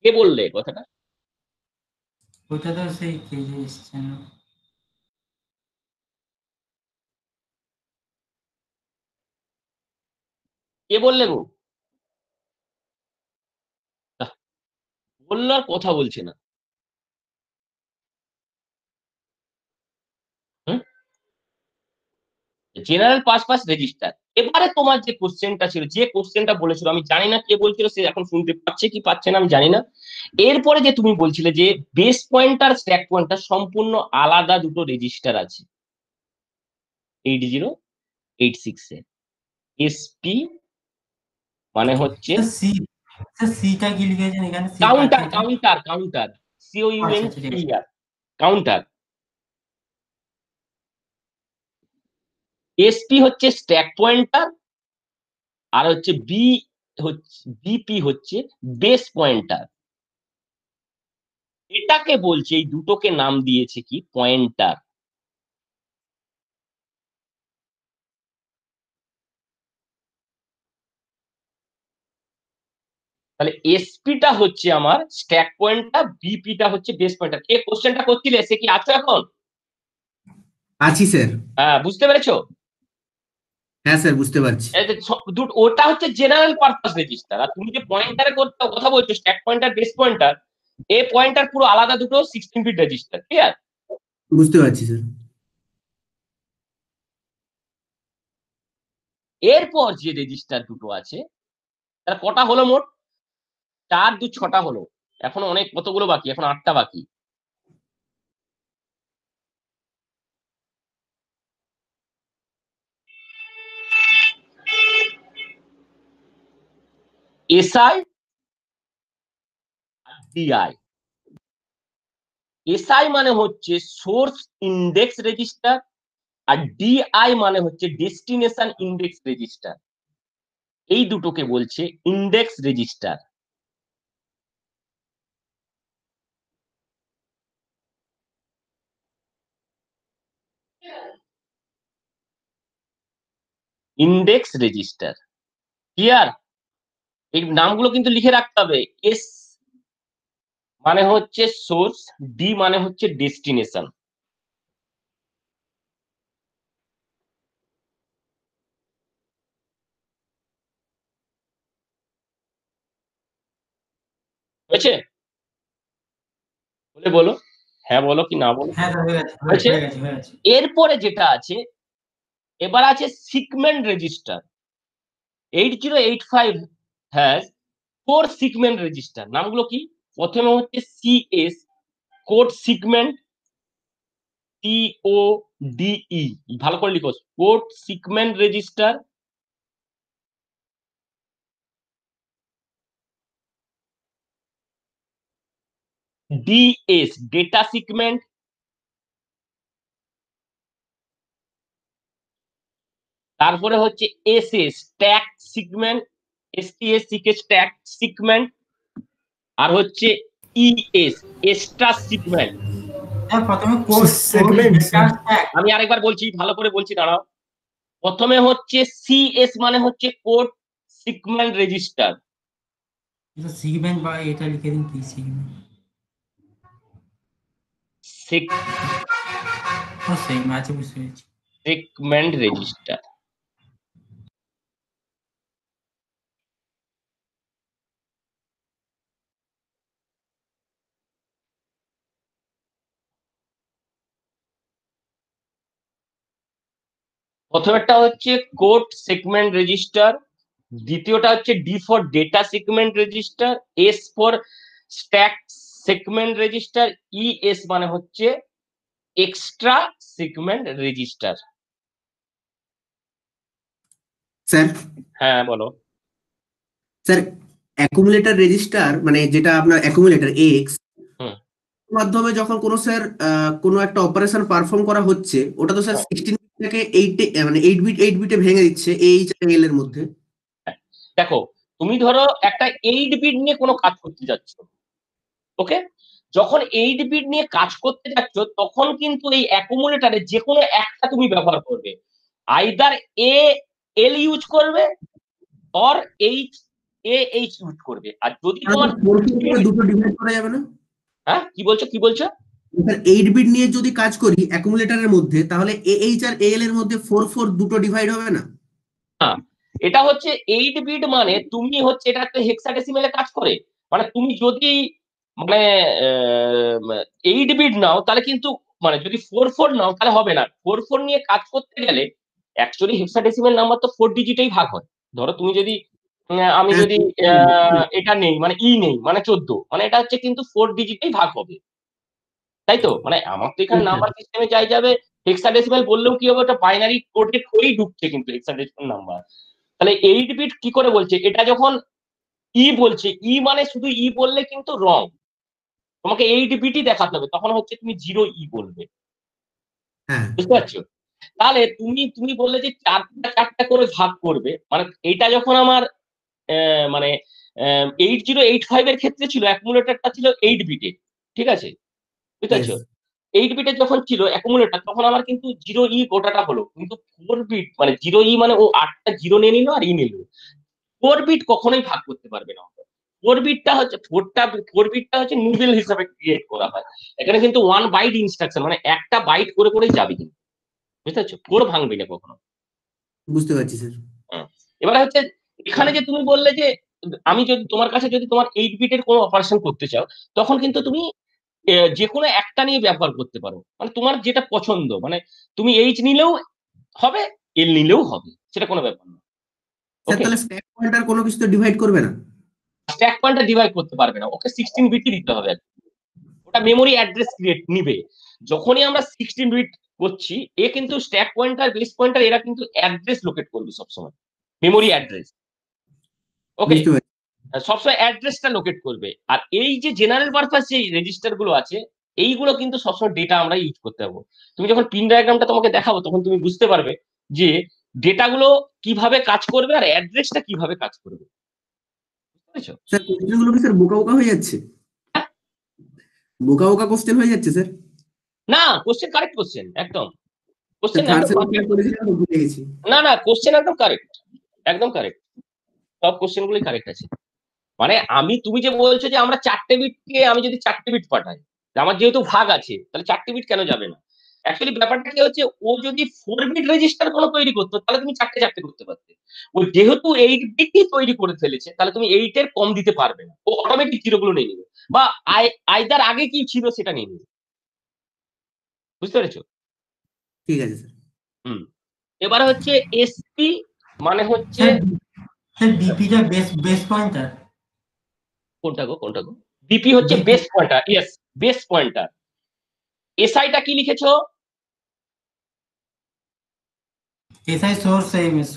কে বললে কথাটা? ওটা তো সেই কেজে এসছে না। কে বললে গো? আহ, বললো আর কথা বলছে না। General purpose register. এবারে তোমার যে কোশ্চেনটা ছিল, যে কোশ্চেনটা বলেছিল, আমি জানি না কে বলছিল, সে এখন শুনতে পাচ্ছে কি পাচ্ছে না আমি জানি না। এরপরে যে তুমি বলছিলে যে বেস পয়েন্টার স্ট্যাক পয়েন্টার সম্পূর্ণ আলাদা দুটো রেজিস্টার আছে 8086 এ। এসপি মানে হচ্ছে স্যার সি, স্যার সিটা কি লিখেছেন এখানে, সি কাউন্টার, কাকে? কাউন্টার, কাউন্টার, আচ্ছা আচ্ছা ঠিক আছে। COUNTER, counter. এসপি হচ্ছে স্ট্যাক পয়েন্টার, আর হচ্ছে বিপি হচ্ছে বেস পয়েন্টার। এটাকে বলছে, এই দুটোকে নাম দিয়েছে কি পয়েন্টার। তাহলে এসপিটা হচ্ছে আমার স্ট্যাক পয়েন্টার, বিপিটা হচ্ছে বেস পয়েন্টার। কে কোশ্চেনটা করছিলে, সে কি আছো এখন? আছি স্যার। হ্যাঁ, বুঝতে পেরেছো? হ্যাঁ স্যার, বুঝতে পারছি। এই যে ওটা হচ্ছে জেনারেল পারপাস রেজিস্টার, আর তুমি যে পয়েন্টারে কথা বলছো স্ট্যাক পয়েন্টার বেস পয়েন্টার, এ পয়েন্টার পুরো আলাদা দুটো 16 বিট রেজিস্টার। ক্লিয়ার? বুঝতে পারছি স্যার। এরপর যে রেজিস্টার দুটো আছে, তার কটা হলো মোট? 4 2 6টা হলো। এখন অনেক কতগুলো বাকি, এখন 8টা বাকি। এসআই আর ডিআই। এসআই মানে হচ্ছে সোর্স ইন্ডেক্স রেজিস্টার, আর ডিআই মানে হচ্ছে ডেস্টিনেশন ইন্ডেক্স রেজিস্টার। এই দুটোকে বলছে index register. Index register. Clear? এই নামগুলো কিন্তু লিখে রাখতে হবে। এস মানে হচ্ছে সোর্স, ডি মানে হচ্ছে ডেস্টিনেশন। হয়েছে? বলে বলো, হ্যাঁ বলো কি না বলো। হ্যাঁ স্যার হয়ে গেছে, হয়েছে? হয়ে গেছে হয়ে গেছে। এরপরে যেটা আছে, এবার আছে segment register. 8085 has 4 segment register. নামগুলো কি? প্রথমে হচ্ছে সিএস, কোড সিগমেন্ট, CODE, ভালো করে লিখো, code segment register. DS, data segment. তারপরে হচ্ছে SS, stack segment, STACK, stack segment. আর হচ্ছে ইএস, এক্সট্রা সিগমেন্ট। হ্যাঁ প্রথমে কোড সেগমেন্ট ডেটা স্ট্যাক। আমি আরেকবার বলছি, ভালো করে বলছি, দাঁড়াও। প্রথমে হচ্ছে সিএস মানে হচ্ছে কোড সিগমেন্ট রেজিস্টার। সিগমেন্ট বা এটা লিখে দিন কি সিগমেন্ট। ও সেগমেন্ট আছে, বুঝতে পেরেছি। Segment register. প্রথমেরটা হচ্ছে কোড সেগমেন্ট রেজিস্টার, দ্বিতীয়টা হচ্ছে D for data segment register, S for stack segment register, ES মানে হচ্ছে এক্সট্রা সেগমেন্ট রেজিস্টার। স্যার, হ্যাঁ বলো। স্যার অ্যাকুমুলেটর রেজিস্টার মানে যেটা আপনার অ্যাকুমুলেটর এক্স হুম। মাধ্যমে যখন কোনো স্যার কোনো একটা অপারেশন পারফর্ম করা হচ্ছে, ওটা তো স্যার 16 থেকে 8 মানে 8 বিটে ভেঙে দিচ্ছে এইচ এল এর মধ্যে। দেখো, তুমি ধরো একটা 8 বিট নিয়ে কোনো কাজ করতে যাচ্ছ, ওকে? যখন 8 বিট নিয়ে কাজ করতে যাচ্ছ, তখন কিন্তু এই অ্যাকুমুলেটারে যে কোনো একটা তুমি ব্যবহার করবে। আইদার এল ইউজ করবে অর এইচ ইউজ করবে। আর যদি তোমার দুটো ডিভাইড করা যাবে না? হ্যাঁ, কি বলছো কি বলছো? স্যার 8 বিট নিয়ে যদি কাজ করি অ্যাকুমুলেটরের মধ্যে, তাহলে এইচ আর এল এর মধ্যে 4 দুটো ডিভাইড হবে না? না, এটা হচ্ছে 8 বিট, মানে তুমি হচ্ছে এটা একটা হেক্সাডেসিমেলে কাজ করে। মানে তুমি যদি মানে 8 বিট নাও তাহলে কিন্তু, মানে যদি 4 নাও তাহলে হবে না। 4 নিয়ে কাজ করতে গেলে অ্যাকচুয়ালি হেক্সাডেসিমেল নাম্বার তো 4 ডিজিটেই ভাগ হয়। ধরো তুমি যদি আমি হ্যাঁ যদি এটা নেই, মানে নেই, মানে 14, মানে এটা হচ্ছে কিন্তু 4 ডিজিটেই ভাগ হবে, তাই তো? মানে আমার তো এখানে নাম্বার সিস্টেমে যাই যাবে, হেক্সাডেসিমাল বললেও কি হবে, ওটা বাইনারি কোডেড করেই ঢুকছে কিন্তু হেক্সাডেসিমাল নাম্বার। তাহলে 8 বিট কি করে বলছে? এটা যখন বলছে, মানে শুধু বললে কিন্তু রং, তোমাকে 8 বিটই দেখাতে হবে, তখন হচ্ছে তুমি 0 বলবে। হ্যাঁ বুঝতে পারছো? তাহলে তুমি তুমি বললে যে চারটা চারটা করে ভাগ করবে, মানে এটা যখন আমার মানে 8085 এর ক্ষেত্রে ছিল, অ্যাকুমুলেটরটা ছিল 8 বিটে, ঠিক আছে? বুঝতে ইয়েস। পারছো? 8 বিটে যখন ছিল অ্যাকুমুলেটর, তখন আমার কিন্তু 0 গোটাটা হলো, কিন্তু 4 বিট মানে 0 মানে ও 8টা 0 নিয়ে নিল আর নিল। 4 বিট কখনোই ভাগ করতে পারবে না। 4 বিটটা হচ্ছে 4বিটটা হচ্ছে নিডল হিসাবে ক্রিয়েট করা হয়। এখানে কিন্তু 1 বাইট ইনস্ট্রাকশন, মানে একটা বাইট করে করেই যাবে কিন্তু। বুঝতে পারছো? 4 ভাঙবে না কখনো। বুঝতে পারছি স্যার। হ্যাঁ। এবারে হচ্ছে এখানে যে তুমি বললে যে আমি যদি তোমার কাছে যদি তোমার 8 বিটের কোনো অপারেশন করতে চাও, তখন কিন্তু তুমি যে কোনো একটা নিয়ে ব্যবহার করতে পারো, মানে তোমার যেটা পছন্দ, মানে তুমি নিলেও হবে, নিলেও হবে, সেটা কোনো ব্যাপার না। স্যার ওকে, তাহলে স্ট্যাক পয়েন্টার কোনো কিছু তো ডিভাইড করবে না? স্ট্যাক পয়েন্টার ডিভাইড করতে পারবে না, ওকে 16 বিটই দিতে হবে। ওটা মেমোরি অ্যাড্রেস ক্রিয়েট নিবে। যখনই আমরা 16 বিট করছি, কিন্তু স্ট্যাক পয়েন্টার, বেস পয়েন্টার, এরা কিন্তু অ্যাড্রেস লোকেট করবে সবসময়, মেমোরি অ্যাড্রেস। ওকে, বুঝতে পারছি। সবসময় অ্যাড্রেসটা লোকেট করবে। আর এই যে জেনারেল পারপাস যে রেজিস্টার গুলো আছে, এইগুলো কিন্তু সবসময় ডেটা আমরা ইউজ করতে পারবো। তুমি যখন পিন ডায়াগ্রামটা তোমাকে দেখাবো, তখন তুমি বুঝতে পারবে যে ডেটাগুলো কিভাবে কাজ করবে আর অ্যাড্রেসটা কিভাবে কাজ করবে। বুঝতে পেরেছো? স্যার কোশ্চেন গুলো কি স্যার বোকা বোকা হয়ে যাচ্ছে? বোকা বোকা কোশ্চেন হয়ে যাচ্ছে স্যার? না, কোশ্চেন কারেক্ট, কোশ্চেন একদম, স্যার কোশ্চেন থার্ড একদম সেমিস্টারে পারফেক্ট। করেছিলাম তো ভুলে গেছি। না না, কোশ্চেন একদম কারেক্ট, একদম কারেক্ট, সব কোশ্চেন গুলোই কারেক্ট আছে। মানে তুমি যে বলছো যে আমরা 4টে বিটকে, আমি যদি 4টে বিট পাঠাই, আমার যেহেতু ভাগ আছে, তাহলে 4টে বিট কেন যাবে না? অ্যাকচুয়ালি ব্যাপারটা কি হচ্ছে, ও যদি 4 বিট রেজিস্টার কোনো তৈরি করতো, তাহলে তুমি চারটে চারটে করতে পারতে। ও যেহেতু 8 বিটই তৈরি করে ফেলেছে, তাহলে তুমি 8-এর কম দিতে পারবে না, ও অটোমেটিক জিরোগুলো নিয়ে নেবে, বা আইদার আগে কি ছিল সেটা নিয়ে নেবে। বুঝতে পেরেছো? ঠিক আছে স্যার। হুম। এবারে হচ্ছে এসপি, মানে হচ্ছে স্যার স্যার বিপিটা বেস পয়েন্টার। কোনটা গো, কোনটা গো? বিপি হচ্ছে BP base pointer, yes, base pointer. এসআইটা কি লিখেছো? এসআই সোর্স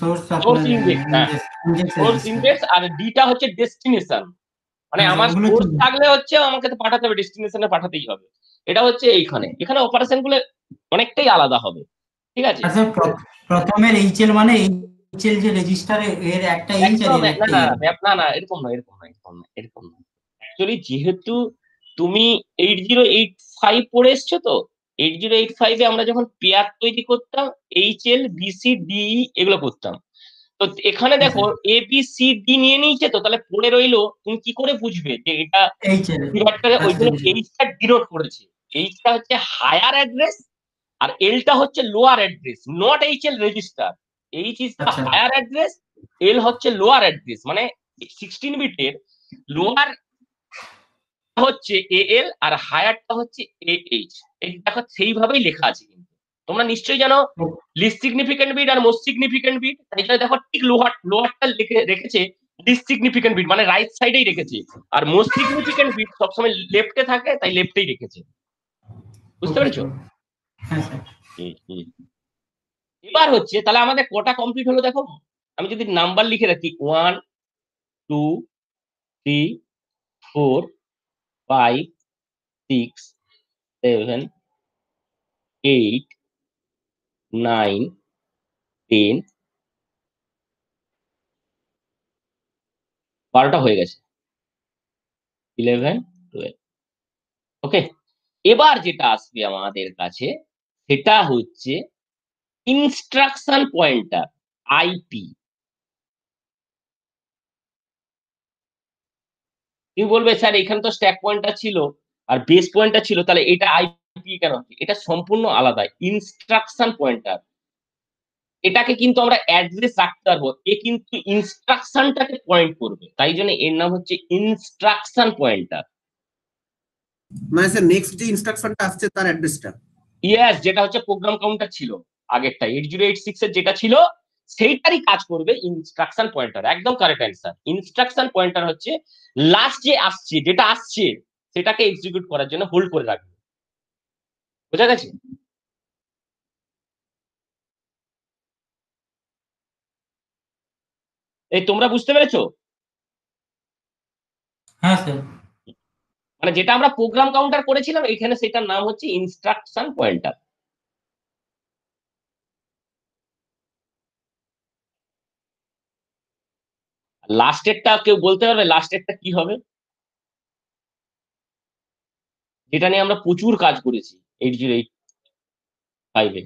সোর্স সোর্স আপনার ইন্ডেক্স, হ্যাঁ, ইন্ডেক্স সোর্স রেজিস্টার। ইন্ডেক্স। আর ডিটা হচ্ছে ডেস্টিনেশন, মানে হ্যাঁ আমার ওগুলো সোর্স ঠিক। থাকলে হচ্ছে আমাকে তো পাঠাতে হবে, ডেস্টিনেশনে পাঠাতেই হবে। এটা হচ্ছে এইখানে, এখানে অপারেশন গুলো অনেকটাই আলাদা হবে, ঠিক আছে? আর স্যার প্রথমের এইচএল মানে এইচএল যে রেজিস্টার এর একটা এইচ আর একদম এর না একটা না এল। না না, এরকম না, এরকম না, এরকম না, এরকম না। অ্যাকচুয়ালি যেহেতু তুমি 8085 পড়ে এসছো, তো 8085-এ আমরা যখন পেয়ার তৈরি করতাম, HL BC DE এগুলো করতাম। তো এখানে হ্যাঁ দেখো স্যার ABCD নিয়ে নিয়েছে, তো তাহলে পড়ে রইলো, তুমি কি করে বুঝবে যে এটা এইচএল ওই ফার্স্ট জন্য রেজিস্টার। এইচটা ডিনোট করেছে। এইচটা হচ্ছে হায়ার অ্যাড্রেস, আর এলটা হচ্ছে lower address, not HL register. H is the আচ্ছা হায়ার অ্যাড্রেস, এল হচ্ছে লোয়ার অ্যাড্রেস, মানে 16 বিটের লোয়ার হচ্ছে AL আর হায়ারটা হচ্ছে AH। এই দেখো সেইভাবেই লেখা আছে কিন্তু, তোমরা নিশ্চয়ই জানো লিস্ট সিগনিফিকেন্ট বিট আর মোস্ট সিগনিফিকেন্ট বিট, তাই জন্য দেখো ঠিক লোয়ারটা রেখেছে লিস্ট সিগনিফিকেন্ট বিট, মানে রাইট সাইডেই রেখেছে। আর মোস্ট সিগনিফিকেন্ট বিট সবসময় লেফটে থাকে, তাই লেফটেই রেখেছে। বুঝতে ওকে পেরেছো? স্যার। হ্যাঁ স্যার। হুম, হুম। এবার হচ্ছে তাহলে আমাদের কটা কমপ্লিট হলো দেখো। আমি যদি নাম্বার লিখে রাখি, 1 2 3 4 5 6 7 8 9 10, 12টা হয়ে গেছে, 11 12। ওকে, এবার যেটা আসবে আমাদের কাছে, সেটা হচ্ছে ইনস্ট্রাকশন পয়েন্টার, আইপি। তুমি বলবে স্যার এখানে তো স্ট্যাক পয়েন্টার ছিল, আর বেস পয়েন্টার ছিল, তাহলে এটা আইপি কেন হচ্ছে? এটা সম্পূর্ণ আলাদা ইনস্ট্রাকশন পয়েন্টার। এটাকে কিন্তু আমরা অ্যাড্রেস রাখতে পারবো, এ কিন্তু ইনস্ট্রাকশনটাকে পয়েন্ট করবে, তাই জন্য এর নাম হচ্ছে ইনস্ট্রাকশন পয়েন্টার। মানে স্যার নেক্সট যে ইনস্ট্রাকশনটা আসছে তার অ্যাড্রেসটা। ইয়েস, যেটা হচ্ছে প্রোগ্রাম কাউন্টার ছিল আগেরটা 8086 এর যেটা ছিল, সেইটারই কাজ করবে ইনস্ট্রাকশন পয়েন্টার। একদম কারেক্ট অ্যান্সার। ইনস্ট্রাকশন পয়েন্টার হচ্ছে লাস্ট যে আসছে, যেটা আসছে সেটাকে এক্সিকিউট করার জন্য হোল্ড করে রাখবে। বোঝা গেছে? এই তোমরা বুঝতে পেরেছো? হ্যাঁ স্যার। মানে যেটা আমরা প্রোগ্রাম কাউন্টার করেছিলাম এখানে, সেটার নাম হচ্ছে ইনস্ট্রাকশন পয়েন্টার। লাস্টেরটা কেউ বলতে পারবে লাস্টেরটা কি হবে? যেটা নিয়ে আমরা প্রচুর কাজ করেছি 8085 এ।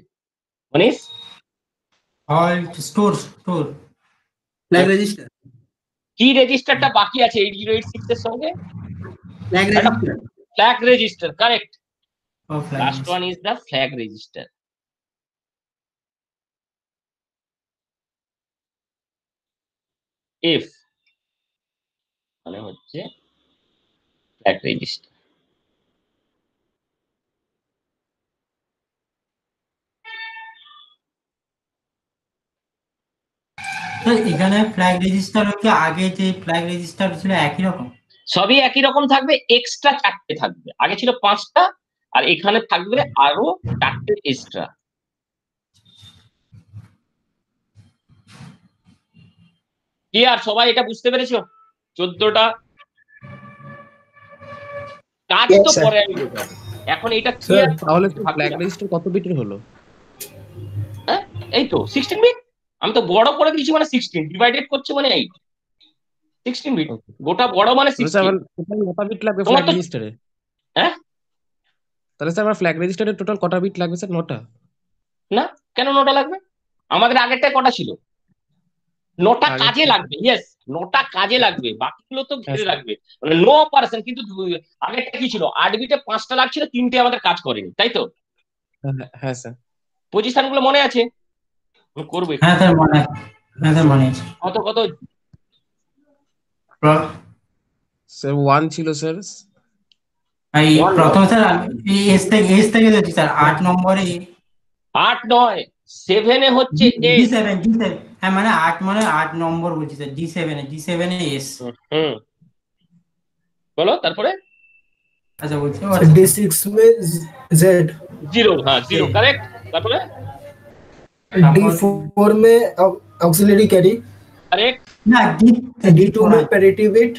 Manish? Halt store store flag register. কি রেজিস্টারটা বাকি আছে 8086 এর সঙ্গে? Flag register. Flag register, correct. ও flag last one is the flag register. F মানে হচ্ছে ফ্ল্যাগ রেজিস্টার। স্যার এখানে ফ্ল্যাগ রেজিস্টার হচ্ছে আগে যে ফ্ল্যাগ রেজিস্টার ছিল একই রকম? সবই একই রকম থাকবে, এক্সট্রা 4টে থাকবে। আগে ছিল 5টা, আর এখানে থাকবে আরো 4টে এক্সট্রা। কি আর সবাই এটা বুঝতে পেরেছো? 14টা কাজ Yes, তো sir. পরে আমি বোঝাবো, এখন এটা স্যার ক্লিয়ার। তাহলে ফ্ল্যাগ রেজিস্টার কত বিটের হলো? হ্যাঁ, এই তো 16 বিট। আমি তো বড় করে দিয়েছি মানে 16, ডিভাইডেড করছে মানে 8। 16 বিট Okay. গোটা বড় মানে তাহলে স্যার 16। আমার টোটাল কটা বিট লাগবে তোমার ফ্ল্যাগ তো রেজিস্টারে? হ্যাঁ, তাহলে স্যার আমার ফ্ল্যাগ রেজিস্টারে টোটাল কটা বিট লাগবে স্যার? 9টা? না কেন 9টা লাগবে? আমাদের আগেরটায় কটা ছিল? 9টা আগে কাজে লাগবে। ইয়েস, 9টা কাজে লাগবে, বাকিগুলো তো হ্যাঁ ঘিরে স্যার। রাখবে। মানে নো অপারেশন। কিন্তু আগেরটা কি ছিল? 8 বিটে 5টা লাগছিল, 3টে আমাদের কাজ করেনি, তাই তো? হ্যাঁ স্যার। পজিশন গুলো মনে আছে? আমি করবো একটু। হ্যাঁ স্যার মনে হ্যাঁ স্যার মনে আছে। কত কত? স্যার 1 ছিল স্যার। এই 1 প্রথম নয়, স্যার এস থেকে দিচ্ছি স্যার 8 নম্বরে 8 নয়, 7 এ হচ্ছে ডি 8। সেভেন ডি সেভেন হ্যাঁ মানে 8 মানে 8 নম্বর বলছি sir, D seven A S. হুম, বলো তারপরে। আচ্ছা বলছি D6 में Z, 0, হ্যাঁ 0 কারেক্ট। তারপরে D4 में ऑक्सिलरी कैरी, কারেক্ট। না D2 में पैरिटी बिट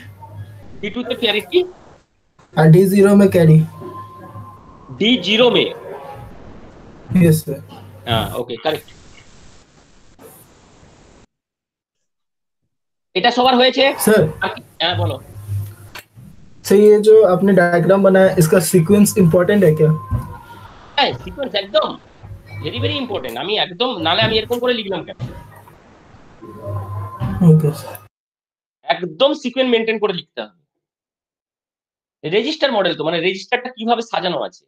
D2 তে প্যারিটি, और D0 में कैरी। D0 মে। Yes sir. হ্যাঁ ওকে কারেক্ট। এটা সবার হয়েছে? सर হ্যাঁ বলো। सर ये जो आपने डायग्राम बनाया इसका सीक्वेंस इम्पोर्टेंट है क्या? হ্যাঁ সিকোয়েন্স একদম ভেরি ভেরি ইম্পর্টেন্ট। আমি একদম, নালে আমি এরকম করে লিখলাম কেন? Okay sir. একদম সিকোয়েন্স মেনটেন করে লিখতে হবে। রেজিস্টার মডেল তো, মানে রেজিস্টারটা কিভাবে সাজানো আছে।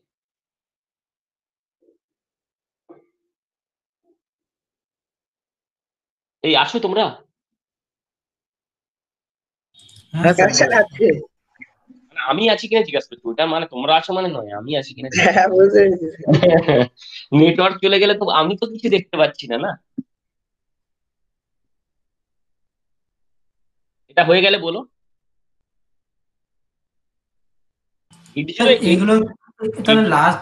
এই আসো তোমরা। হ্যাঁ স্যার। Action আছে। মানে আমি আছি কিনা জিজ্ঞাসা করছি, ওটা মানে তোমরা আছো মানে নয়, আমি আছি কিনা। হ্যাঁ, বুঝতে পেরেছি। নেটওয়ার্ক চলে গেলে তো আমি তো কিছু দেখতে পাচ্ছি না। না, এটা হয়ে গেলে বলো। স্যার এগুলো তাহলে লাস্ট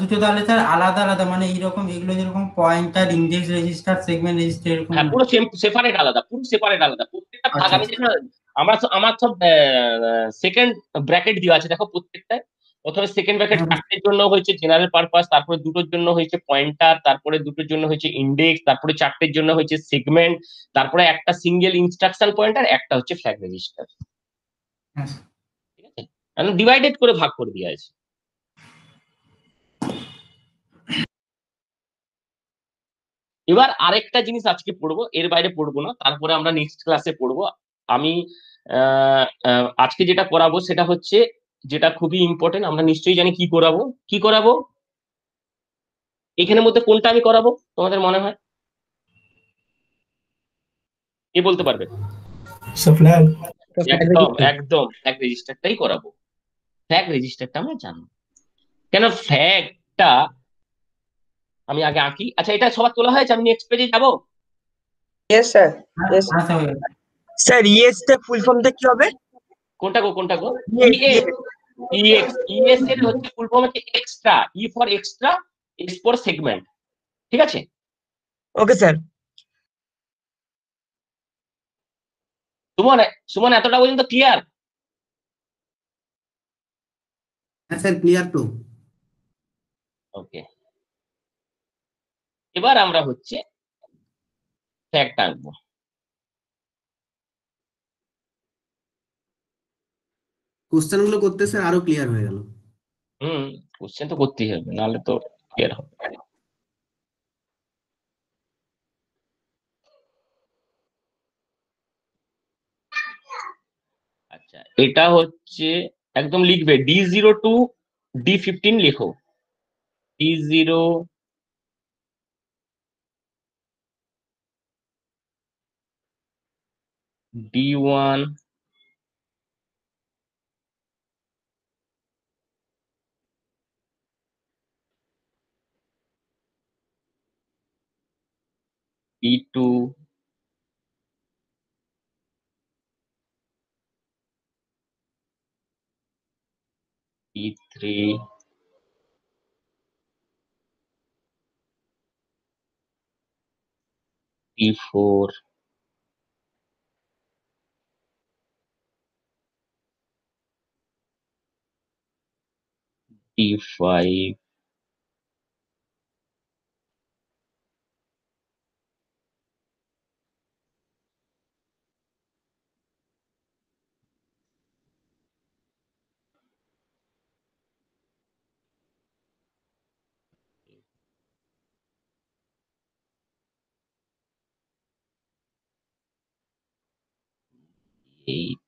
দুটো তাহলে স্যার আলাদা আলাদা, মানে এইরকম এগুলো যেরকম pointer, index register, segment register এরকম। হ্যাঁ পুরো সেপারেট আলাদা, পুরো সেপারেট আলাদা প্রত্যেকটা ভাগ। আচ্ছা, আমি দেখো আমার সব সেকেন্ড ব্র্যাকেট দেওয়া আছে দেখো প্রত্যেকটায়। প্রথমে সেকেন্ড ব্র্যাকেট 4টের জন্য হয়েছে জেনারেল পারপাস, তারপরে 2টোর জন্য হয়েছে পয়েন্টার, তারপরে 2টোর জন্য হয়েছে ইন্ডেক্স, তারপরে 4টের জন্য হয়েছে সেগমেন্ট, তারপরে একটা সিঙ্গেল ইনস্ট্রাকশন পয়েন্টার, একটা হচ্ছে ফ্ল্যাগ রেজিস্টার। ঠিক আছে, ডিভাইডেড করে ভাগ করে দেওয়া আছে। এবার আরেকটা জিনিস আজকে পড়বো, এর বাইরে পড়বো না, তারপরে আমরা নেক্সট ক্লাসে পড়বো। আমি আজকে যেটা করাবো সেটা হচ্ছে যেটা খুবই ইম্পর্টেন্ট, আমরা নিশ্চয়ই জানি কি করাবো। কি করাবো এখানের মধ্যে, কোনটা আমি করাবো তোমাদের মনে হয়? কে বলতে পারবে? So flag. একদম একদম ফ্ল্যাগ রেজিস্টারটাই করাবো। ফ্ল্যাগ রেজিস্টারটা আমরা জানবো কেন। ফ্ল্যাগটা আমি আগে আঁকি। আচ্ছা, এটা সবার তোলা হয়েছে, আমি নেক্সট পেজে যাবো। ইয়েস স্যার, হ্যাঁ ইয়েস হ্যাঁ স্যার। স্যার ইএস টা ফুল ফর্মটা কি হবে? কোনটা গো? ES EX. ইএক্স এর হচ্ছে ফুল ফর্ম হচ্ছে extra, E for extra, S for segment. ঠিক আছে? Okay sir. সুমন, সুমন এতটা পর্যন্ত ক্লিয়ার? হ্যাঁ স্যার, ক্লিয়ার তো। ওকে, এবার আমরা হচ্ছে ফ্যাক্ট আঁকবো। কোশ্চেন গুলো করতে স্যার আরো ক্লিয়ার হয়ে গেল। কোশ্চেন তো করতেই হবে, নাহলে তো ক্লিয়ার হবে। আচ্ছা, এটা হচ্ছে একদম লিখবে D0 to D15 লেখো। D0, D1, D2, D3, D4, D5, D8,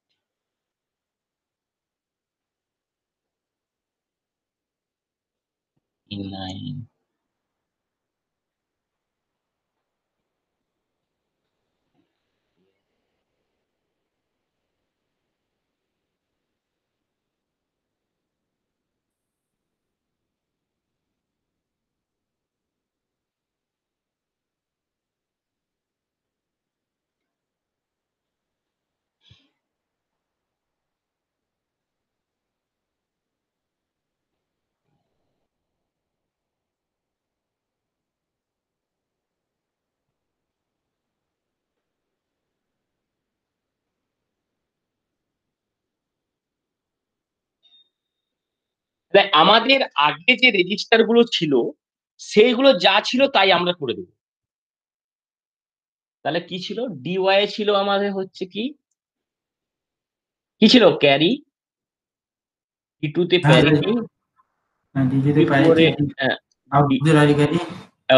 D9, তাহলে আমাদের আগে যে রেজিস্টার গুলো ছিল সেইগুলো যা ছিল তাই আমরা করে দেবো। তাহলে কি ছিল? ডিওয়াই ছিল আমাদের হচ্ছে কি কি ছিল? ক্যারি। D2 তে হ্যাঁ প্যারিটি। ডিজিতে D4 প্যারিটি, এ auxiliary carry,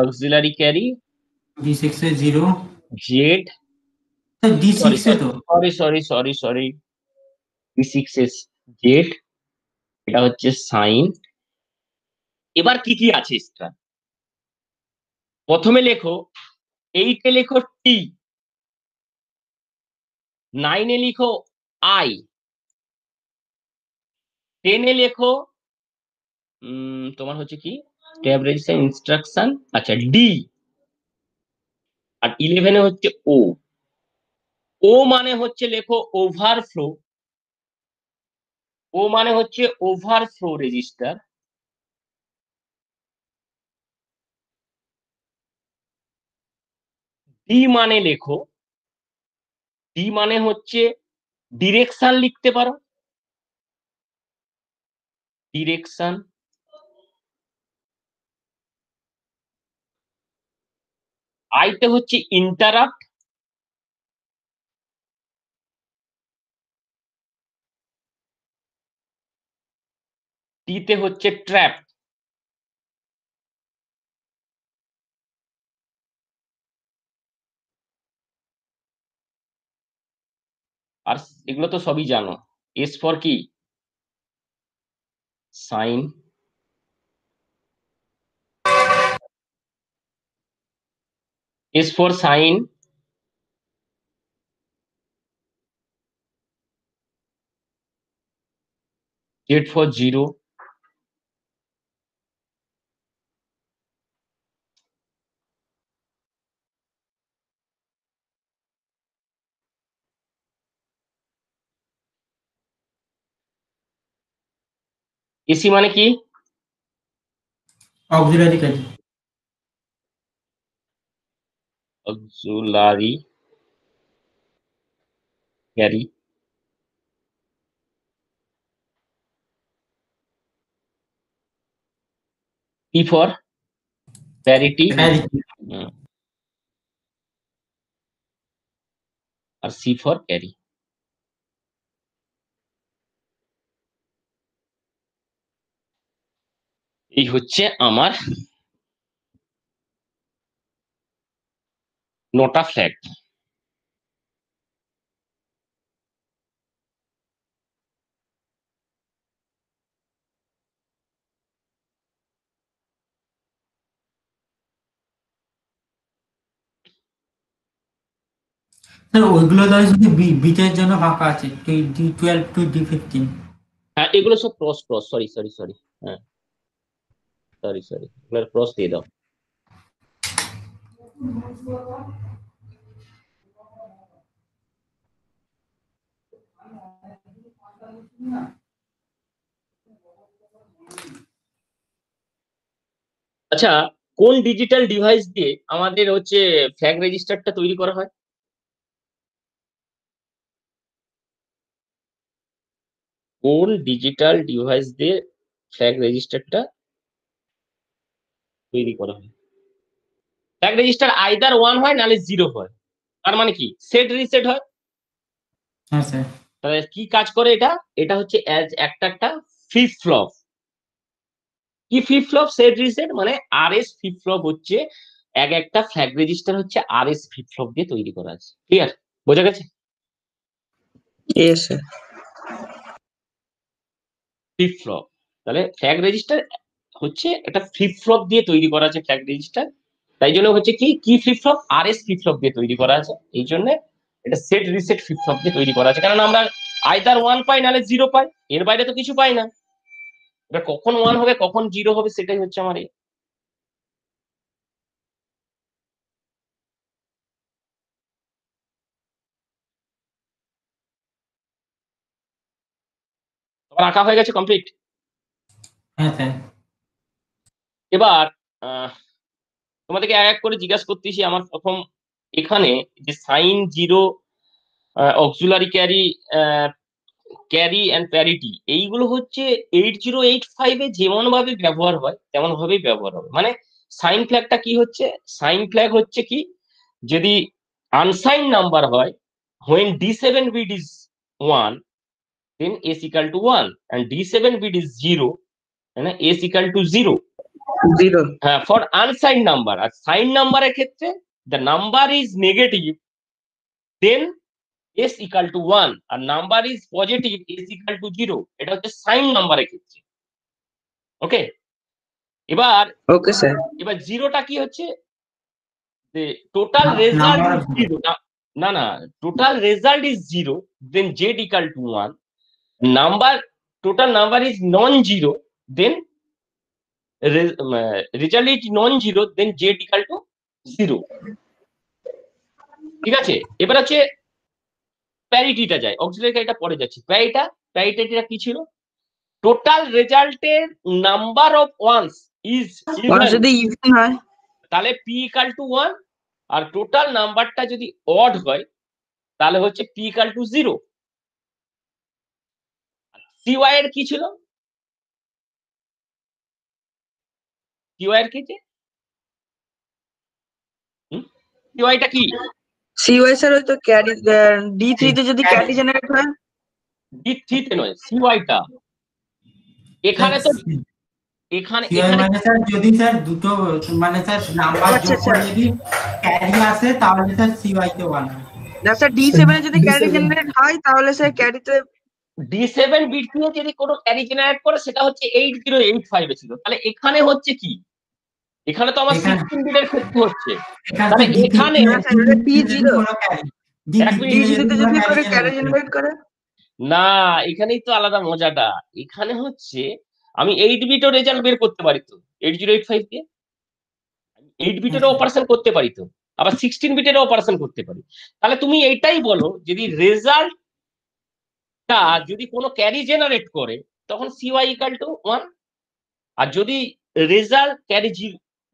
auxiliary carry. D6 এ 0, জেড, স্যার D6 সরি এ তো সরি, D6 এ জেড, এটা হচ্ছে সাইন। এবার কি কি আছে এক্সট্রা? প্রথমে লেখো 8 এ লেখো টি, 9 এ লিখো আই, 10 এ লেখো তোমার হচ্ছে কি ট্যাব রেজিস্টার ইনস্ট্রাকশন, আচ্ছা ডি, আর 11 এ হচ্ছে ও। ও মানে হচ্ছে লেখো ওভারফ্লো, ও মানে হচ্ছে ওভারফ্লো রেজিস্টার। ডি মানে লেখো, ডি মানে হচ্ছে ডিরেকশন, লিখতে পারো ডিরেকশন। আইতে হচ্ছে ইন্টারাপ্ট, টিতে হচ্ছে ট্র্যাপ। আর এগুলো তো সবই জানো। এস ফর কি? Sign, S for sign, Z for 0, AC মানে কি? Auxiliary carry. Auxiliary carry. P for parity, আর C for ক্যারি। এই হচ্ছে আমার 9টা ফ্ল্যাগ। স্যার ওইগুলো ধরে শুধু বিটের জন্য ফাঁকা আছে, D12 to D15। হ্যাঁ, এগুলো সব cross cross, sorry sorry sorry, হ্যাঁ সরি সরি, এগুলো ক্রস দিয়ে দাও। আচ্ছা, কোন ডিজিটাল ডিভাইস দিয়ে আমাদের হচ্ছে ফ্ল্যাগ রেজিস্টারটা তৈরি করা হয়? কোন ডিজিটাল ডিভাইস দিয়ে ফ্ল্যাগ রেজিস্টারটা তৈরি করা হয়? ফ্ল্যাগ রেজিস্টার আইদার 1 হয় নালে 0 হয়। তার মানে কি সেট রিসেট হয়। হ্যাঁ স্যার। তাহলে কি কাজ করে এটা? এটা হচ্ছে অ্যাজ একটা ফ্লিপ ফ্লপ। কি ফ্লিপ ফ্লপ? সেট রিসেট মানে আরএস ফ্লিপ ফ্লপ হচ্ছে একটা ফ্ল্যাগ রেজিস্টার হচ্ছে আরএস ফ্লিপ ফ্লপ দিয়ে তৈরি করা আছে। ক্লিয়ার? বোঝা গেছে? Yes sir. ফ্লিপ ফ্লপ, তাহলে ফ্ল্যাগ রেজিস্টার হচ্ছে একটা ফ্লিপ ফ্লপ দিয়ে তৈরি করা আছে ফ্ল্যাগ রেজিস্টার। তাই জন্য হচ্ছে কি flip flop? RS flip flop দিয়ে তৈরি করা আছে। এই জন্য এটা সেট রিসেট ফ্লিপ ফ্লপ দিয়ে তৈরি করা আছে, কারণ আমরা আইদার 1 পাই নালে 0 পাই, এর বাইরে তো কিছু পাই না। এটা কখন 1 হবে কখন 0 হবে সেটাই হচ্ছে আমার এই। তোমার আঁকা হয়ে গেছে কমপ্লিট? হ্যাঁ স্যার। এবার তোমাদেরকে এক এক করে জিজ্ঞাসা করতেছি। আমার প্রথম এখানে যে sign 0, auxiliary carry, carry and parity, এইগুলো হচ্ছে 8085 এ যেমন ভাবে ব্যবহার হয় তেমন ভাবেই ব্যবহার হবে। মানে সাইন ফ্ল্যাগটা কি হচ্ছে? সাইন ফ্ল্যাগ হচ্ছে কি, যদি আনসাইন নাম্বার হয়, when D7 bit is 1 then S equal to 1 and D7 bit is 0 then S equal to 0। 0। হ্যাঁ, ফর আনসাইন নাম্বার। আর সাইন নাম্বারের ক্ষেত্রে the number is negative then S equal to 1 আর number is positive S equal to 0। এটা হচ্ছে sign নাম্বারের ক্ষেত্রে। ওকে, এবার ওকে স্যার। এবার জিরোটা কি হচ্ছে? Total result is 0। না না, total result is 0 then Z equal to 1। Number, total number is non zero then result is non zero then Z equal to 0। ঠিক আছে, এবার হচ্ছে প্যারিটিটা যায়, অক্সিলারি ক্যারিটা পরে যাচ্ছে। প্যারিটিটা কি ছিল? টোটাল রেজাল্টের number of ones is even, যদি ইভেন হয় তাহলে P equal to 1, আর টোটাল নাম্বারটা যদি অড হয় তাহলে হচ্ছে P equal to 0। CY এর কি ছিল? CY এর কি ছিল? CY টা কি? সিওয়াই স্যার ওই তো ক্যারি D3 তে যদি ক্যারি জেনারেট হয়। D3 তে নয়, CY টা এখানে তো এখানে মানে স্যার যদি স্যার দুটো মানে স্যার নাম্বার যোগ করে যদি ক্যারি আসে তাহলে স্যার সিওয়াই তে 1 হয়। না স্যার D7 এ যদি ক্যারি জেনারেট হয় তাহলে স্যার ক্যারিতে D7 বিট দিয়ে যদি কোনো ক্যারি জেনারেট করে সেটা হচ্ছে 8085 এ ছিল। তাহলে এখানে হচ্ছে কি, এখানে তো আমার এখানে 16 বিটের ক্ষেত্রে হচ্ছে। এখানে তাহলে ডি এখানে না স্যার, ওটা T0, ডি এক মিনিট, ফিফটিনে যদি T0 তে কোনো যদি ক্যারি করে ক্যারি জেনারেট জেনারেট করে। না, এখানেই তো আলাদা মজাটা। এখানে হচ্ছে আমি 8 বিটও রেজাল্ট বের করতে পারি তো 8085 দিয়ে, 8 বিটেরও অপারেশন করতে পারি তো, আবার 16 বিটেরও অপারেশন করতে পারি। তাহলে তুমি এইটাই বলো, যদি রেজাল্টটা যদি কোনো ক্যারি জেনারেট করে তখন CY = 1, আর যদি রেজাল্ট ক্যারি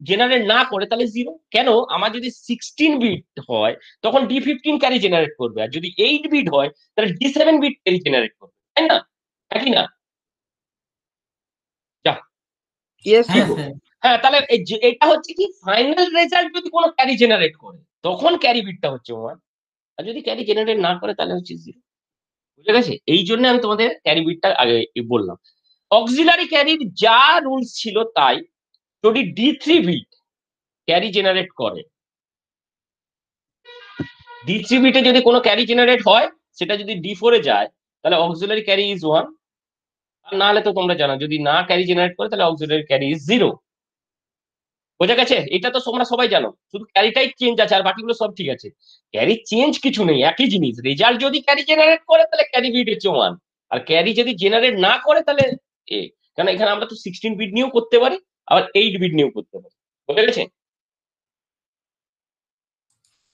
জেনারেট না করে তাহলে 0। কেন? আমার যদি 16 বিট হয় তখন D15 ক্যারি জেনারেট করবে, আর যদি 8 বিট হয় তাহলে D7 বিট ক্যারি জেনারেট করবে, তাই না? একই না? যা, ইয়েস হ্যাঁ ঠিক। স্যার হ্যাঁ, তাহলে এটা হচ্ছে কি, ফাইনাল রেজাল্ট যদি কোনো ক্যারি জেনারেট করে তখন ক্যারি বিটটা হচ্ছে 1, আর যদি ক্যারি জেনারেট না করে তাহলে হচ্ছে 0। বুঝে গেছে? এই জন্য আমি তোমাদের ক্যারি বিটটা আগে বললাম। অক্সিলারি ক্যারির যা রুলস ছিল তাই, যদি D3 বিট ক্যারি জেনারেট করে, D3 বিটে যদি কোনো ক্যারি জেনারেট হয় সেটা যদি D4 এ যায় তাহলে অক্সিলারি ক্যারি ইজ 1, আর না হলে তো তোমরা জানো যদি না ক্যারি জেনারেট করে তাহলে অক্সিলারি ক্যারি ইজ 0। বোঝা গেছে? এটা তো তোমরা সবাই জানো, শুধু ক্যারিটাই চেঞ্জ আছে আর বাকিগুলো সব ঠিক আছে। ক্যারি চেঞ্জ কিছু নেই, একই জিনিস। রেজাল্ট যদি ক্যারি জেনারেট করে তাহলে ক্যারি বিট হচ্ছে 1, আর ক্যারি যদি জেনারেট না করে তাহলে এ। কারণ এখানে আমরা তো 16 বিট নিয়েও করতে পারি, আবার 8 বিট নিয়েও করতে পারি। বুঝে গেছে?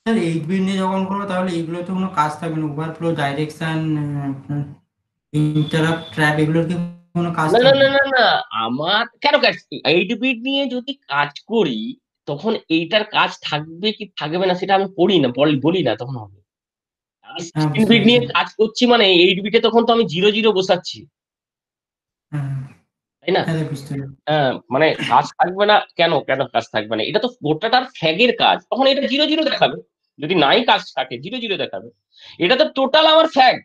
স্যার 8 বিট নিয়ে যখন করবো তাহলে এইগুলো তো কোনো কাজ থাকবে না, ওভারফ্লো, ডাইরেকশন, ইন্টারাপ্ট, ট্র্যাপ, এগুলোর কি কোনো কাজ না না থাকবে? না না না, আমার কেন কাজ, 8 বিট নিয়ে যদি কাজ করি তখন এইটার কাজ থাকবে কি থাকবে না সেটা আমি পড়ি না, বলি না, তখন হবে। আমি হ্যাঁ 16 বুঝতে বিট নিয়ে পেরেছি। কাজ করছি মানে 8 বিটে তখন তো আমি 0 0 বসাচ্ছি, হ্যাঁ তাই না? হ্যাঁ স্যার, বুঝতে পেরেছি। হ্যাঁ, মানে কাজ থাকবে না কেন, কেন কাজ থাকবে না? এটা তো গোটাটার ফ্যাগের কাজ, তখন এটা 0 0 দেখাবে। যদি নাই কাজ থাকে 0 0 দেখাবে। এটা তো টোটাল আমার ফ্যাগ,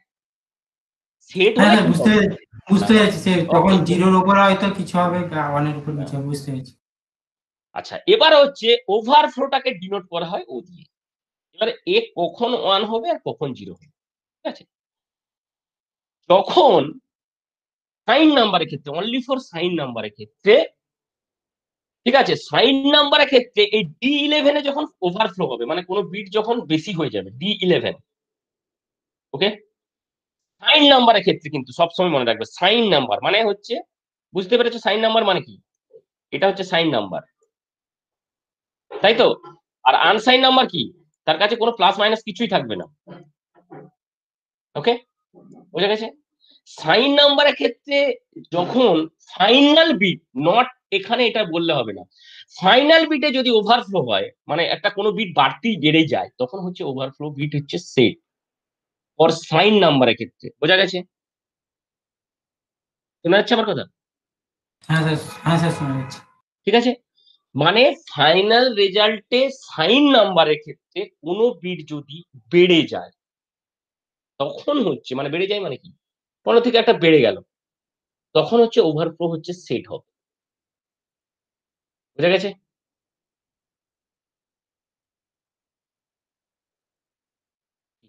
সেট হ্যাঁ হলে স্যার কি বুঝতে হবে? পেরেছি, বুঝতে পেরেছি স্যার, তখন ওকে। জিরোর উপরে হয়তো কিছু হবে, ওয়ানের উপর কিছু হবে, বুঝতে পেরেছি। আচ্ছা, এবার হচ্ছে ওভারফ্লোটাকে ডিনোট করা হয় ও দিয়ে। এবারে এ কখন 1 হবে আর কখন 0 হবে, ঠিক আছে? যখন সাইন নাম্বারের ক্ষেত্রে, অনলি ফর সাইন নাম্বারের ক্ষেত্রে, ঠিক আছে, সাইন নাম্বারের ক্ষেত্রে এই D11 এ যখন ওভারফ্লো হবে, মানে কোনো বিট যখন বেশি হয়ে যাবে, D11, ওকে? সাইন নাম্বারের ক্ষেত্রে কিন্তু সবসময় মনে রাখবে, সাইন নাম্বার মানে হচ্ছে, বুঝতে পেরেছো সাইন নাম্বার মানে কি? এটা হচ্ছে সাইন নাম্বার, তাই তো? আর আনসাইন নাম্বার কি? তার কাছে কোনো প্লাস মাইনাস কিছুই থাকবে না। ওকে, বুঝা গেছে? সাইন নাম্বারের ক্ষেত্রে যখন ফাইনাল বিট, নট এখানে এটা বললে হবে না, ফাইনাল বিটে যদি ওভারফ্লো হয়, মানে একটা কোনো বিট বাড়তি বেড়ে যায়, তখন হচ্ছে ওভারফ্লো বিট হচ্ছে সেট ফর সাইন নাম্বারের ক্ষেত্রে। বোঝা গেছে? শোনা যাচ্ছে আমার কথা? হ্যাঁ স্যার, হ্যাঁ স্যার শোনা যাচ্ছে। ঠিক আছে, মানে ফাইনাল রেজাল্টে সাইন নাম্বারের ক্ষেত্রে কোনো বিট যদি বেড়ে যায় তখন হচ্ছে, মানে বেড়ে যায় মানে কি, কোনো থেকে একটা বেড়ে গেল, তখন হচ্ছে ওভারফ্লো হচ্ছে সেট হবে। বুঝা গেছে?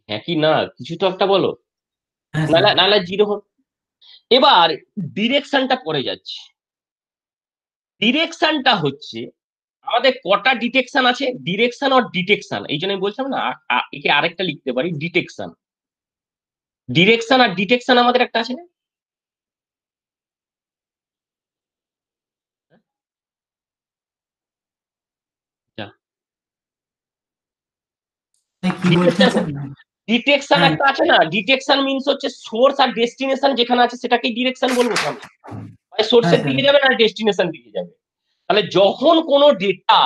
হ্যাঁ কি না, কিছু তো একটা বলো, হ্যাঁ স্যার। নাহলে নাহলে 0 হবে। এবার ডিরেকশনটা পড়ে যাচ্ছে। ডিরেকশনটা হচ্ছে, আমাদের কটা ডিটেকশন আছে, ডিরেকশন আর ডিটেকশন, এই জন্য আমি বলছিলাম না একে আরেকটা লিখতে পারি ডিটেকশন। ডিরেকশন আর ডিটেকশন আমাদের একটা আছে না? যা, কি বলছেন স্যার? ডিটেকশন হ্যাঁ একটা আছে না? ডিটেকশন মিন্স হচ্ছে সোর্স আর ডেস্টিনেশন যেখানে আছে সেটাকেই ডিরেকশন বলবো তো আমি। হয় হ্যাঁ সোর্সের স্যার। দিকে যাবে না ডেস্টিনেশন দিকে যাবে। তাহলে যখন কোনো ডেটা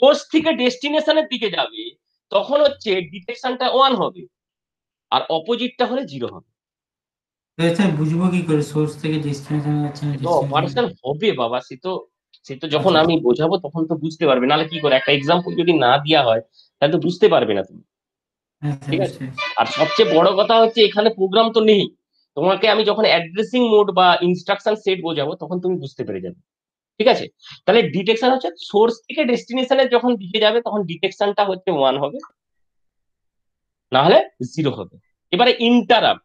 সোর্স থেকে ডেস্টিনেশনের দিকে যাবে তখন হচ্ছে ডিটেকশনটা 1 হবে, আর অপোজিটটা হলে 0 হবে। স্যার বুঝবো কি করে সোর্স থেকে ডেস্টিনেশনে যাচ্ছে না সে তো ডেস্টিনেশনে? অপারেশন হবে বাবা, সে তো যখন আচ্ছা আমি বোঝাবো তখন তো বুঝতে পারবে, নাহলে কি করে, একটা এক্সাম্পল যদি না দেওয়া হয় তাহলে তো বুঝতে পারবে না তুমি। হ্যাঁ স্যার ঠিক আছে, বুঝতে পেরেছি। আর সবচেয়ে বড় কথা হচ্ছে এখানে প্রোগ্রাম তো নেই, তোমাকে আমি যখন অ্যাড্রেসিং মোড বা ইনস্ট্রাকশন সেট বোঝাবো তখন তুমি বুঝতে পেরে যাবে। ঠিক আছে, তাহলে ডিটেকশন হচ্ছে সোর্স থেকে ডেস্টিনেশনের যখন দিকে যাবে তখন ডিটেকশনটা হচ্ছে 1 হবে, না হলে 0 হবে। এবারে ইন্টারাপ্ট,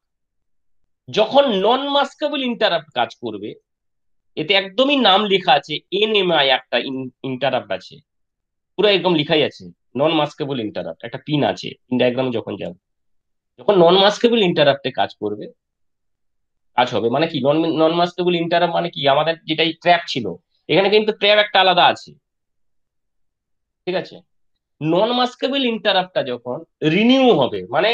যখন নন মাস্কেবল ইন্টারাপ্ট কাজ করবে, এতে একদমই নাম লেখা আছে, এনএমআই একটা ইন্টারাপ্ট আছে, পুরো একদম লেখাই আছে, নন মাস্কেবল ইন্টারাপ্ট, একটা পিন আছে, পিন ডায়াগ্রামে যখন যাবে, যখন নন মাস্কেবল ইন্টারাপ্টে কাজ করবে, কাজ হবে। মানে কি নন নন মাস্কেবল ইন্টারাপ্ট মানে কি, আমাদের যেটাই ট্র্যাপ ছিল, এখানে কিন্তু ট্র্যাপ একটা আলাদা আছে, ঠিক আছে। নন মাস্কেবল ইন্টারাপ্টটা যখন রিনিউ হবে, মানে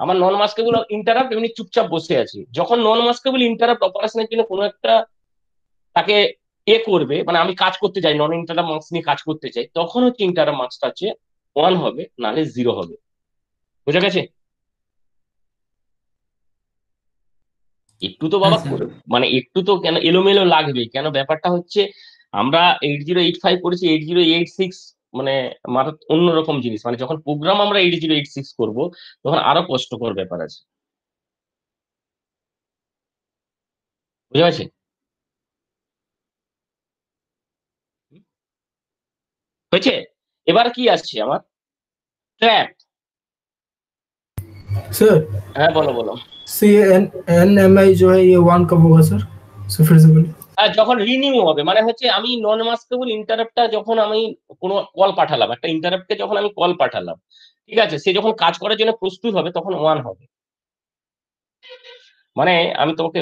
আমার নন মাস্কেবল ইন্টারাপ্ট এমনি চুপচাপ বসে আছে, যখন নন মাস্কেবল ইন্টারাপ্ট অপারেশনের জন্য কোনো একটা তাকে করবে, মানে আমি কাজ করতে চাই, নন ইন্টারাপ্ট মার্কস নিয়ে কাজ করতে চাই, তখন হচ্ছে ইন্টারাপ্ট মার্কসটা হচ্ছে 1 হবে, নাহলে 0 হবে। বুঝা গেছে? একটু তো হ্যাঁ বাবা স্যার। মানে একটু তো কেন এলোমেলো লাগবে, কেন ব্যাপারটা হচ্ছে আমরা 8085 করেছি, 8086 মানে অন্যরকম জিনিস, মানে যখন প্রোগ্রাম আমরা 8086 করব, তখন আরো কষ্টকর ব্যাপার আছে। বুঝা গেছে? হয়েছে? এবার কি আসছে আমার, ট্র্যাপ। सर হ্যাঁ বলো বলো। सी एन एम आई जो है ये 1 कब होगा सर? सर फिर से बोलिए। আর যখন রিনিউ হবে, মানে হচ্ছে আমি নন মাস্কেবল ইন্টারাপ্টটা যখন আমি কোনো কল পাঠালাম, একটা ইন্টারাপ্টকে যখন আমি কল পাঠালাম, ঠিক আছে, সে যখন কাজ করার জন্য প্রস্তুত হবে, তখন 1 হবে। মানে আমি তোমাকে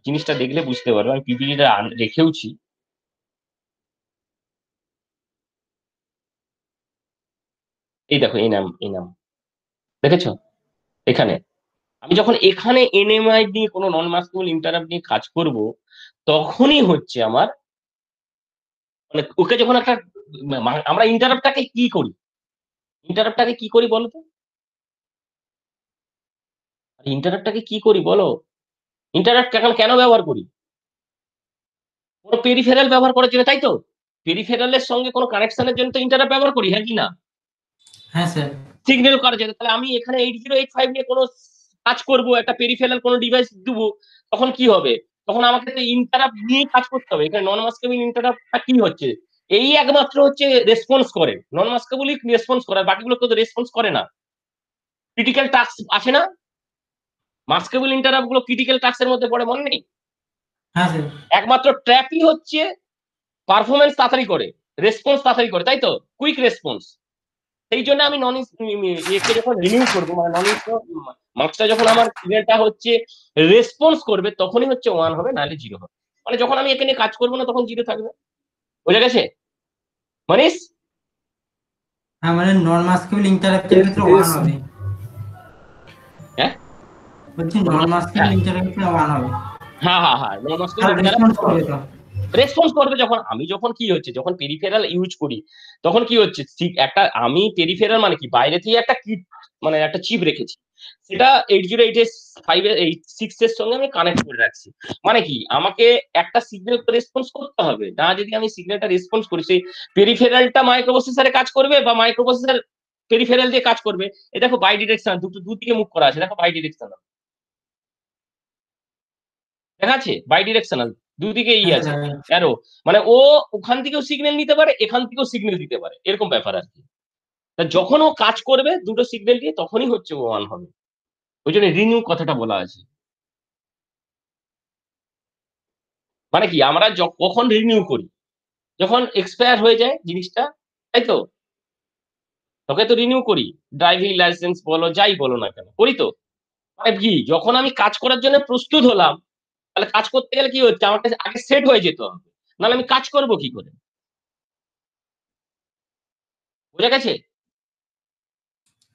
জিনিসটা দেখলে বুঝতে পারবে, আমি পিপিটিটা রেখেওছি। এই দেখো এই নাম দেখেছো এখানে, আমি যখন এখানে এনএমআই দিয়ে কোনো নন মাস্কেবল ইন্টারাপ্ট নিয়ে কাজ করব, তখনই হচ্ছে আমার, মানে ওকে যখন একটা আমরা ইন্টারাপ্টটাকে কি করি, ইন্টারাপ্টটাকে কি করি বলো তো, ইন্টারাপ্টটাকে কি করি বলো, ইন্টারাপ্ট এখন কেন ব্যবহার করি, কোনো পেরিফেরাল ব্যবহার করার জন্য, তাই তো? পেরিফেরালের সঙ্গে কোনো কানেকশনের জন্য তো ইন্টারাপ্ট ব্যবহার করি, হ্যাঁ কি না? হ্যাঁ স্যার। সিগন্যাল করার জন্য। তাহলে আমি এখানে 8085 নিয়ে কোনো কাজ করব, একটা পেরিফেরাল কোনো ডিভাইস দেবো, তখন কি হবে, তখন আমাকে তো ইন্টারাপ্ট নিয়ে কাজ করতে হবে। এখানে নন মাস্কেবল ইন্টারাপ্টটা কি হচ্ছে, এই একমাত্র হচ্ছে রেসপন্স করে, নন মাস্কেবলই রেসপন্স করে, আর বাকিগুলো তো রেসপন্স করে না। ক্রিটিক্যাল টাস্ক আসে না, মাস্কেবল ইন্টারাপ্ট গুলো ক্রিটিক্যাল টাস্কের মধ্যে পড়ে, মনে নেই? হ্যাঁ স্যার। একমাত্র ট্র্যাপই হচ্ছে পারফরমেন্স তাড়াতাড়ি করে, রেসপন্স তাড়াতাড়ি করে, তাই তো, কুইক রেসপন্স। সেই জন্য আমি নন একে যখন রিনিউ করবো, মানে নন মার্কসটা যখন আমার সিগন্যালটা হচ্ছে রেসপন্স করবে, তখনই হচ্ছে 1 হবে, নাহলে 0 হবে। মানে যখন আমি এখানে কাজ করবো না, তখন 0 থাকবে। বুঝা গেছে মনীষ? হ্যাঁ মানে নন মাস্কেবল ইন্টারাপ্টের ক্ষেত্রে Yes, 1 হবে। হ্যাঁ বলছি নন মাস্কেবল ইন্টারাপ্টে 1 হবে। হ্যাঁ হ্যাঁ হ্যাঁ নন আর রেসপন্স করবে তো। রেসপন্স করবে যখন আমি, যখন কি হচ্ছে, যখন পেরিফেরাল ইউজ করি, তখন কি হচ্ছে, ঠিক একটা আমি পেরিফেরাল মানে কি, বাইরে থেকে একটা কিট, মানে একটা চিপ রেখেছি, সেটা 8085 86 এর সঙ্গে আমি কানেক্ট করে রাখছি। মানে কি, আমাকে একটা সিগন্যাল রেসপন্স করতে হবে না, যদি আমি সিগন্যালটা রেসপন্স করি, সেই পেরিফেরালটা মাইক্রোপ্রসেসরে কাজ করবে, বা মাইক্রোপ্রসেসর পেরিফেরাল দিয়ে কাজ করবে। এই দেখো বাই ডিরেকশন, দুদিকে মুভ করা আছে, দেখো বাই ডিরেকশনাল দেখা আছে, বাই ডিরেকশনাল, দুদিকে হ্যাঁ আছে স্যার। অ্যারো, মানে ও ওখান থেকেও সিগন্যাল নিতে পারে, এখান থেকেও সিগন্যাল দিতে পারে, এরকম ব্যাপার আর কি। তা যখন ও কাজ করবে দুটো সিগন্যাল দিয়ে, তখনই হচ্ছে ও 1 হবে। ওই জন্য রিনিউ কথাটা বলা আছে। মানে কি, আমরা কখন রিনিউ করি, যখন এক্সপায়ার হয়ে যায় জিনিসটা, তাই তো, তোকে তো রিনিউ করি। ড্রাইভিং লাইসেন্স বলো, যাই বলো না কেন, করি তো। মানে কি, যখন আমি কাজ করার জন্য প্রস্তুত হলাম, তাহলে কাজ করতে গেলে কি হচ্ছে, আমার কাছে আগে সেট হয়ে যেতে হবে, নাহলে আমি কাজ করবো কি করে। বোঝা গেছে?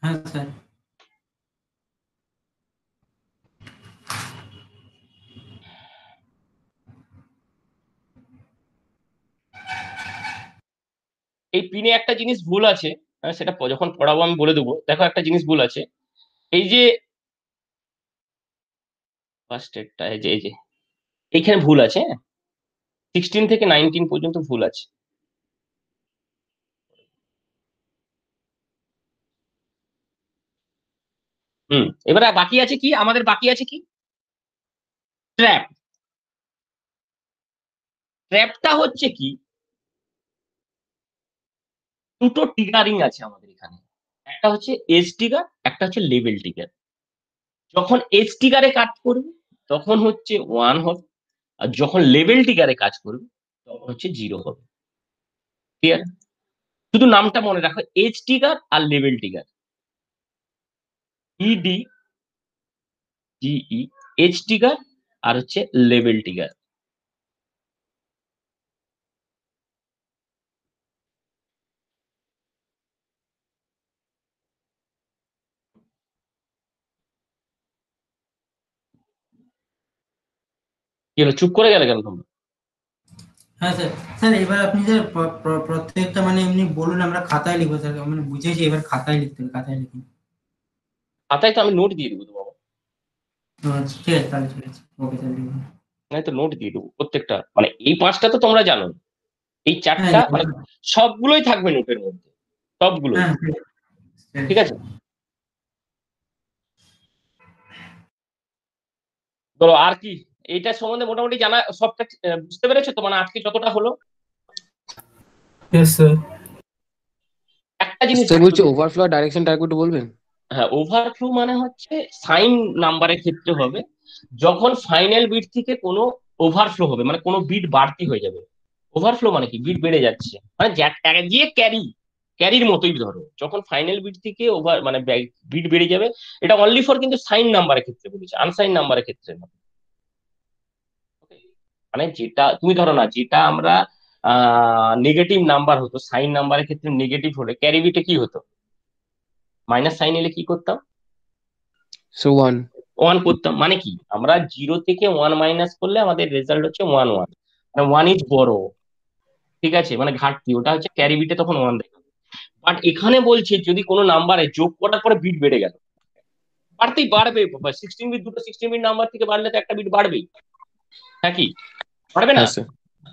হ্যাঁ স্যার। এই পিনে একটা জিনিস ভুল আছে, সেটা যখন পড়াবো আমি বলে দেবো। দেখো একটা জিনিস ভুল আছে, এই যে ফার্স্ট এডটা, এই যে এইখানে ভুল আছে, 16 থেকে 19 পর্যন্ত ভুল আছে। এবার বাকি আছে কি, আমাদের বাকি আছে কি, ট্র্যাপ। ট্র্যাপটা হচ্ছে কি, দুটো ট্রিগারিং আছে আমাদের এখানে, একটা হচ্ছে এজ ট্রিগার, একটা হচ্ছে লেভেল ট্রিগার। যখন এজ ট্রিগারে কাজ করবে, তখন হচ্ছে 1 হবে, আর যখন লেভেল টিকারে কাজ করবে তখন হচ্ছে 0 হবে। ক্লিয়ার? শুধু নামটা মনে রাখো, এজ টিকার আর লেভেল টিকার, ইডি জিই, এজ টিকার আর হচ্ছে লেভেল টিকার। কি হলো, চুপ করে গেলে কেন তোমরা? হ্যাঁ স্যার। স্যার এবার আপনি স্যার প্রত্যেকটা মানে এমনি বলুন, আমরা খাতায় লিখবো স্যার, মানে বুঝেছি, এবার খাতায় লিখতে হবে, খাতায় লিখুন। খাতায় তো আমি নোট দিয়ে দেবো তো বাবা, আচ্ছা ঠিক আছে, তাহলে ঠিক আছে, ওকে স্যার লিখুন। আমি তো নোট দিয়ে দেবো প্রত্যেকটা, মানে এই 5টা তো তোমরা জানো, এই হ্যাঁ 4টা মানে জানি। সবগুলোই থাকবে নোটের মধ্যে, সবগুলোই। হ্যাঁ ঠিক আছে। ঠিক আছে, বলো আর কি এইটা সম্বন্ধে মোটামুটি জানা সবটা বুঝতে পেরেছো তো, মানে আজকে যতটা হলো। Yes sir. একটা জিনিস স্যার বুঝতে বলছি হবে, ওভারফ্লো ডাইরেকশনটা একটু বলবেন? হ্যাঁ, ওভারফ্লো মানে হচ্ছে সাইন নাম্বারের ক্ষেত্রে হবে যখন ফাইনাল বিট থেকে কোনো ওভারফ্লো হবে, মানে কোনো বিট বাড়তি হয়ে যাবে। ওভারফ্লো মানে কি, বিট বেড়ে যাচ্ছে, মানে যে ক্যারির মতোই ধরো, যখন ফাইনাল বিট থেকে ওভার মানে বিট বেড়ে যাবে। এটা অনলি ফর কিন্তু সাইন নাম্বারের ক্ষেত্রে বলেছে, আনসাইন নাম্বারের ক্ষেত্রে না। Okay? মানে যেটা তুমি ধরো না, যেটা আমরা নেগেটিভ নাম্বার হতো, সাইন নাম্বারের ক্ষেত্রে নেগেটিভ হলে ক্যারি বিটে কি হতো, মাইনাস সাইন এলে কি করতাম, সো 1। 1 করতাম। মানে কি, আমরা 0 থেকে 1 মাইনাস করলে আমাদের রেজাল্ট হচ্ছে 1 1, মানে 1 ইজ বড়। ঠিক আছে, মানে ঘাটতি, ওটা হচ্ছে ক্যারি বিটে তখন 1 দেখাবে। বাট এখানে বলছে যদি কোনো নাম্বারে যোগ করার পরে বিট বেড়ে গেল, বাড়তেই বাড়বে, 16 বিট, দুটো 16 বিট নাম্বার থেকে বাড়লে তো একটা বিট বাড়বেই, হ্যাঁ কি বাড়বে না, হ্যাঁ স্যার।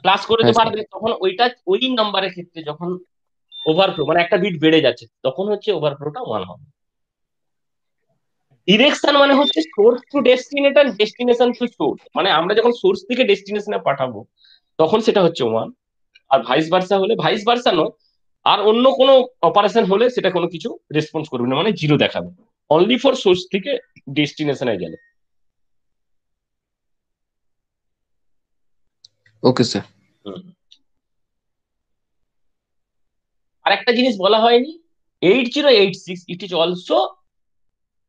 প্লাস করে তো হ্যাঁ স্যার। বাড়বে, তখন ওইটা ওই নাম্বারের ক্ষেত্রে যখন ওভারফ্লো মানে একটা বিট বেড়ে যাচ্ছে তখন হচ্ছে ওভারফ্লোটা 1 হবে। ডিরেকশন মানে হচ্ছে source to destination, destination to source, মানে আমরা যখন সোর্স থেকে ডেস্টিনেশনে পাঠাবো তখন সেটা হচ্ছে 1। আর ভাইস ভার্সা হলে, ভাইস ভার্সা নয়, আর অন্য কোনো অপারেশন হলে সেটা কোনো কিছু রেসপন্স করবে না, মানে 0 দেখাবে, অনলি ফর সোর্স থেকে ডেস্টিনেশনে গেলে। Okay sir. হুম। আর একটা জিনিস বলা হয়নি, 8086 it is also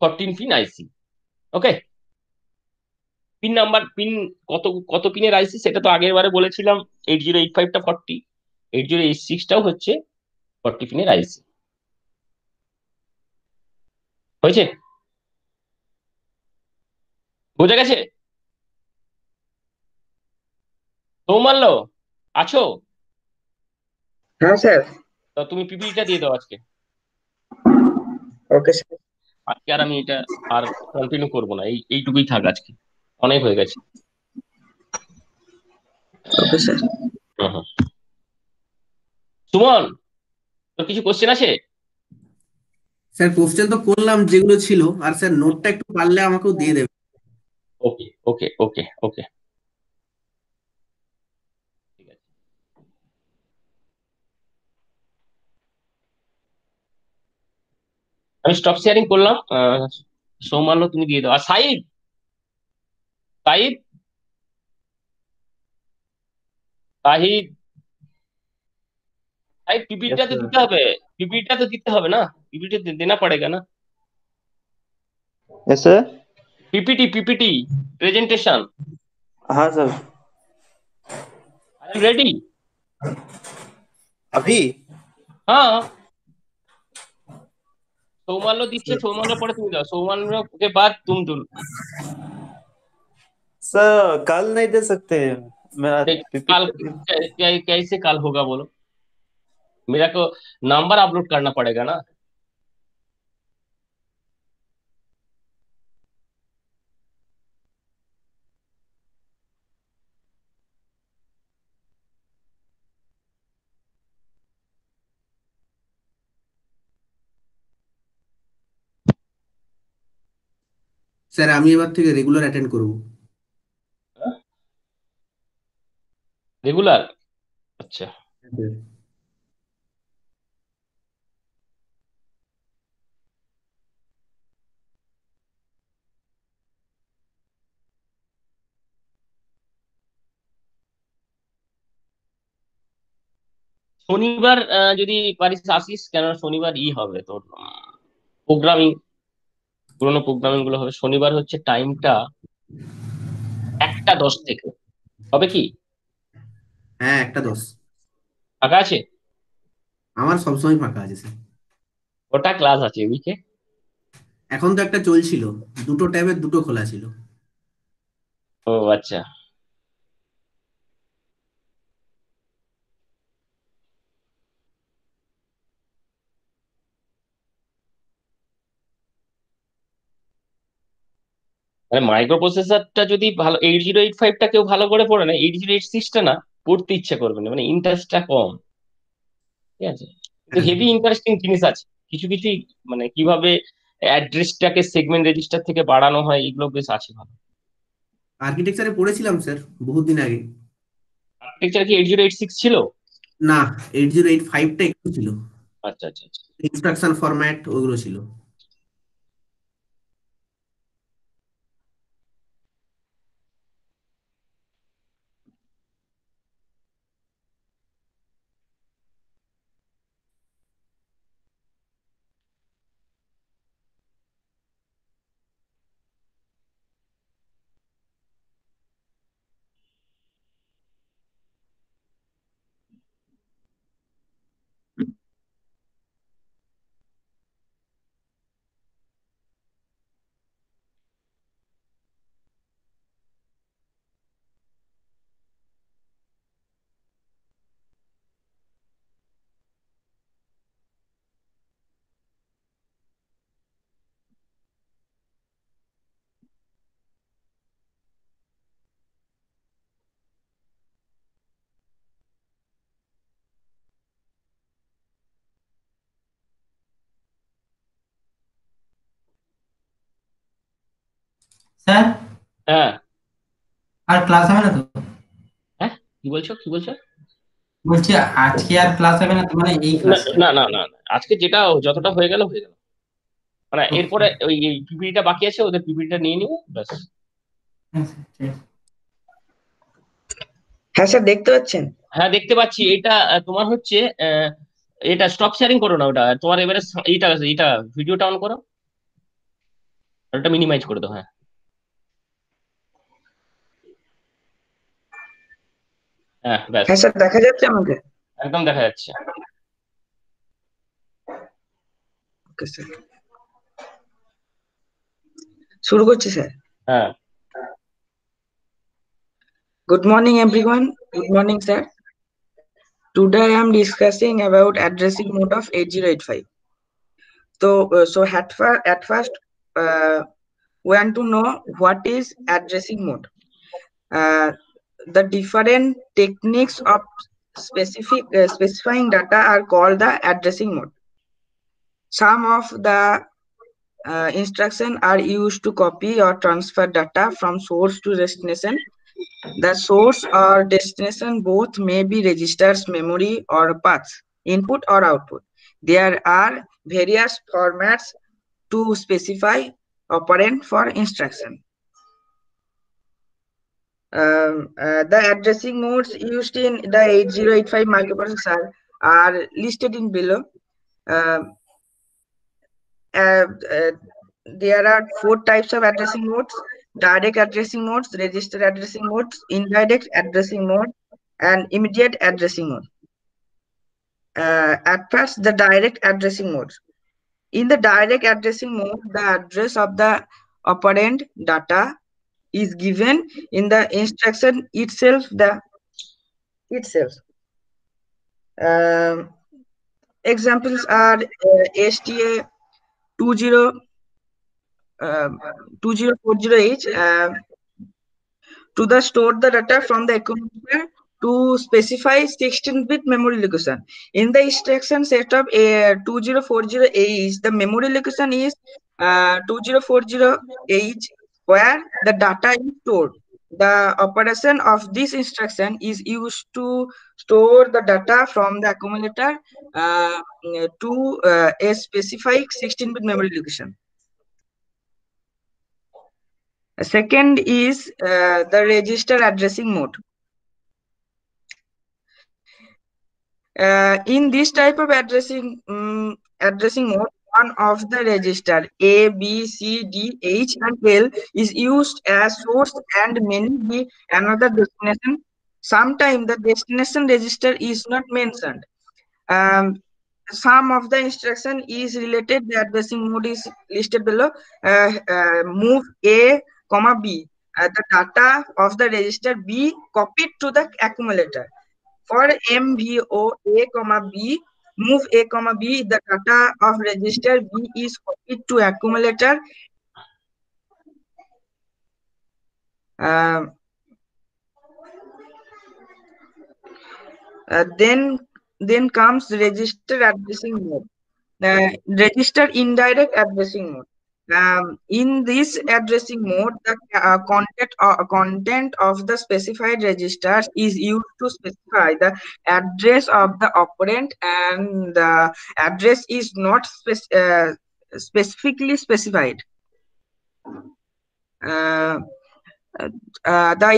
14 pin IC. Okay, pin number, pin কত কত পিনের আইসি সেটা তো আগের বারে বলেছিলাম, 8085টা 40, 8086টাও হচ্ছে 40 পিনের আইসি। হয়েছে, বোঝা গেছে? সৌমাল্য, আছো? হ্যাঁ স্যার। তা তুমি পিপিটা দিয়ে দাও আজকে। Okay sir. আজকে আর আমি এটা আর কন্টিনিউ করবো না, এইটুকুই থাক আজকে, অনেক হয়ে গেছে। Okay sir. হুম হুম। সুমন, তোর কিছু কোশ্চেন আছে? স্যার কোশ্চেন তো করলাম যেগুলো ছিল, আর স্যার নোটটা একটু পারলে আমাকেও দিয়ে দেবেন। ওকে ওকে ওকে ওকে, ঠিক আছে। আমি স্টপ শেয়ারিং করলাম, সৌমাল্য তুমি দিয়ে দাও, আর সাইদ, সাইদ, সাহিদ, সাইদ यस পিপিটা তো सर। দিতে হবে, পিপিটা তো দিতে হবে না, পিপিটি দেনা পড়েगा না, yes sir. PPT PPT presentation. हाँ सर। Are you ready? अभी। হ্যাঁ, সৌমাল্য দিচ্ছে, সৌমাল্য পরে তুমি দাও, সৌমাল্য के बाद तुम दो। सर कल नहीं दे सकते? मेरा कल पीपीटी। कैसे कल होगा बोलो, मेरा को नंबर अपलोड करना पड़ेगा ना। স্যার আমি এবার থেকে রেগুলার অ্যাটেন্ড করবো। रेगुलर, अच्छा। শনিবার যদি পারিস আসিস, কেন শনিবার হবে তোর প্রোগ্রামিং, পুরোনো প্রোগ্রামিং গুলো হবে। শনিবার হচ্ছে টাইমটা 1টা 10 থেকে, হবে কি? হ্যাঁ, 1টা 10। ফাঁকা আছে? আমার সবসময় ফাঁকা আছে স্যার। ওটা ক্লাস আছে উইকে? এখন তো একটা চলছিল, দুটো ট্যাবের দুটো খোলা ছিল। ও আচ্ছা। মানে মাইক্রো প্রসেসরটা যদি ভালো, 8085টা কেউ ভালো করে পড়ে না, 8086টা না পড়তে ইচ্ছে করবে না, মানে ইন্টারেস্টটা কম। ঠিক আছে, কিন্তু হ্যাঁ, হেভি ইন্টারেস্টিং জিনিস আছে কিছু কিছু, মানে কিভাবে অ্যাড্রেসটাকে সেগমেন্ট রেজিস্টার থেকে বাড়ানো হয়, এগুলো বেশ আছে ভালো। আর্কিটেকচারে পড়েছিলাম স্যার বহুত দিন আগে। আর্কিটেকচার কি 8086 ছিল? না, 8085টা একটু ছিল। আচ্ছা আচ্ছা আচ্ছা। ইনস্ট্রাকশন ফরম্যাট ওগুলো ছিল। স্যার হ্যাঁ আর ক্লাস হবে না তো? হ্যাঁ, কি বলছো কি বলছো? বলছি আজকে আর ক্লাস হবে না তো, মানে এই না ক্লাসটা? না না না না, আজকে যেটা যতটা হয়ে গেল হয়ে গেল। মানে ওকে। এরপরে ওই পিপিটিটা বাকি আছে, ওদের পিপিটিটা নিয়ে নিবো ব্যাস। হ্যাঁ স্যার, ঠিক আছে। হ্যাঁ স্যার, দেখতে পাচ্ছেন? হ্যাঁ দেখতে পাচ্ছি। এটা তোমার হচ্ছে আহ, এটা স্টপ শেয়ারিং করো না, ওটা তোমার এবারে এইটা এইটা ভিডিওটা অন করো, আর ওটা মিনিমাইজ করে দাও। হ্যাঁ হ্যাঁ ব্যাস, হ্যাঁ স্যার, দেখা যাচ্ছে আমাকে? একদম দেখা যাচ্ছে। ওকে স্যার, শুরু করছি স্যার। হ্যাঁ Good morning, everyone. Good morning, sir. Today I am discussing about addressing mode of 8085. At first, we want to know what is addressing mode. Uh, the different techniques of specifying data are called the addressing mode. Some of the instructions are used to copy or transfer data from source to destination. The source or destination both may be registers, memory, or paths, input or output. There are various formats to specify operand for instruction. The addressing modes used in the 8085 microprocessor are listed in below. Um, uh, uh, there are 4 types of addressing modes: direct addressing modes, register addressing modes, indirect addressing mode, and immediate addressing mode. At first, the direct addressing mode. In the direct addressing mode, the address of the operand data is given in the instruction itself. Um, Examples are STA 20 2040H to the store the data from the accumulator to specify 16-bit memory location. In the instruction set of 2040H, the memory location is 2040H where the data is stored. The operation of this instruction is used to store the data from the accumulator to a specific 16-bit memory location. Second is the register addressing mode. In this type of addressing mode, one of the register A, B, C, D, H, and L is used as source and many be another destination. Sometimes the destination register is not mentioned. Some of the instruction is related. The addressing mode is listed below. Move A, comma B. The data of the register B copied to the accumulator. For MVO A, comma B, move A, comma B, the data of register B is copied to accumulator. Then comes register addressing mode. Register indirect addressing mode. In this addressing mode, the content of the specified registers is used to specify the address of the operand, and the address is not specifically specified. The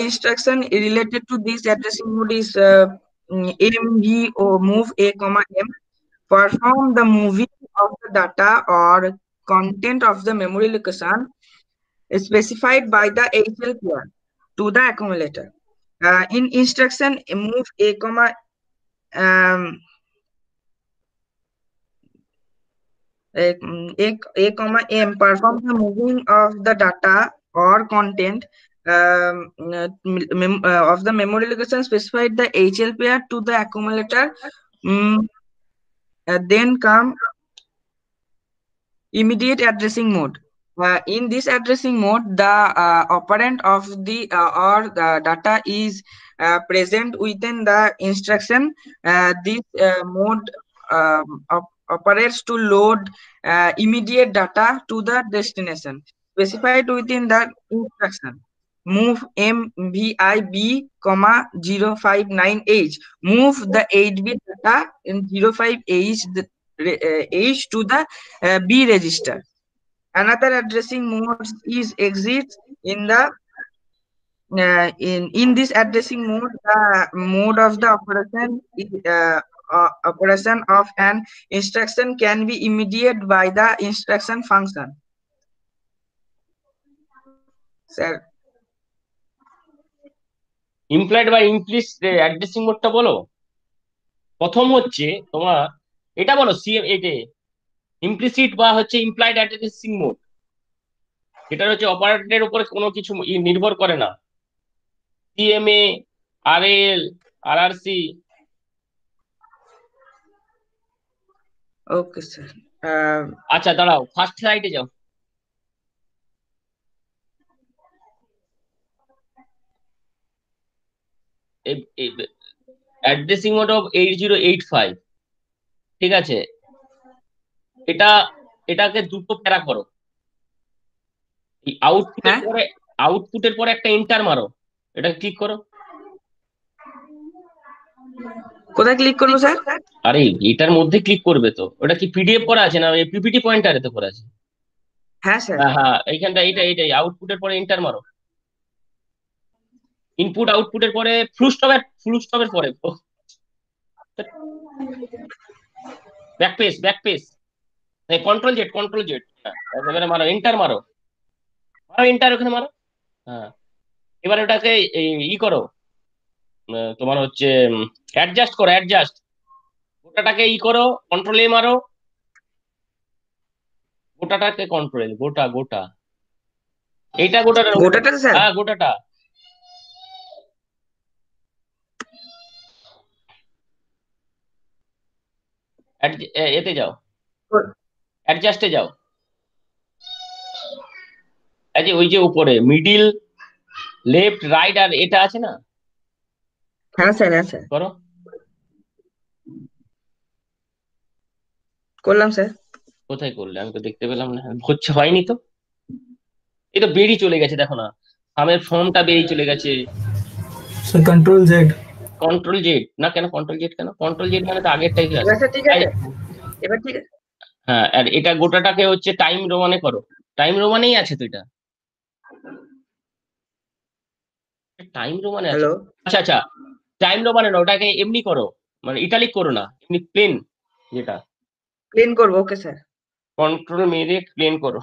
instruction related to this addressing mode is MVO move A, comma M. Perform the moving of the data or content of the memory location specified by the HL pair to the accumulator. In instruction move A, comma A, comma M, perform the moving of the data or content of the memory location specified the HL pair to the accumulator. Then come immediate addressing mode. In this addressing mode, the operand of the or the data is present within the instruction. This mode operates to load immediate data to the destination specified within the instruction. Move MVIB, comma 059H. Move the 8-bit data in 05H H to the B register. Another addressing mode is exit. In the in this addressing mode, the mode of the operation of an instruction can be immediate by the instruction function. Sir, employed বা implicit addressing মোডটা বলো। প্রথম হচ্ছে তোমার এটা বলো CM এটে implicit বা হচ্ছে ইমপ্লয়েড অ্যাড্রেসিং মোড, এটা হচ্ছে অপারেটরের উপরে কোনো কিছু নির্ভর করে না। CMA, RL, RRC. Okay sir. আচ্ছা দাঁড়াও, ফার্স্ট স্লাইডে যাও। অ্যাড্রেসিং মোড অফ 8085, ঠিক আছে? এটাকে দুটো প্যারা করো। আউটপুটের পরে একটা এন্টার মারো, এটা ক্লিক করো। কোথায় ক্লিক করবো স্যার? আরে এটার মধ্যে ক্লিক করবে তো। ওটা কি পিডিএফ করা আছে না পিপিটি পয়েন্টারে তো করা আছে? হ্যাঁ স্যার। হ্যাঁ, এইখানটা এইটাই আউটপুটের পরে এন্টার মারো। ইনপুট আউটপুটের পরে ফুল স্টপের পরে ব্যাকপেস কন্ট্রোল জেড এবারে মারো এন্টার এন্টার ওখানে মারো। হ্যাঁ, এবার ওটাকে ই করো, তোমার হচ্ছে অ্যাডজাস্ট গোটাটাকে ই করো, কন্ট্রোল এ মারো, গোটাটাকে কন্ট্রোল গোটা এইটা গোটাটা স্যার। হ্যাঁ গোটাটা। এতে যাও, অ্যাডজাস্টে যাও। এই যে ওই যে উপরে মিডিল, লেফট, রাইট আর এটা আছে না? হ্যাঁ স্যার, হ্যাঁ স্যার, করো। করলাম স্যার। কোথায় করলে? আমি তো দেখতে পেলাম না। হয়নি তো। এই তো বেরিয়ে চলে গেছে, দেখো না, সামের ফর্মটা বেরিয়ে চলে গেছে। কন্ট্রোল জেড না, কেন কন্ট্রোল জেড মানে তো আগেরটাই আছে। ঠিক আছে, এবার ঠিক আছে। হ্যাঁ, আর এটা গোটাটাকে হচ্ছে টাইম রোমানে করো। টাইম রোমানেই আছে তো, এটা টাইম রোমানে আছে। আচ্ছা টাইম রোমানে না, ওটাকে এমনি করো, মানে ইটালিক করো না, এমনি প্লেন যেটা, প্লেন করবো। Okay sir. কন্ট্রোল মেরে প্লেন করো।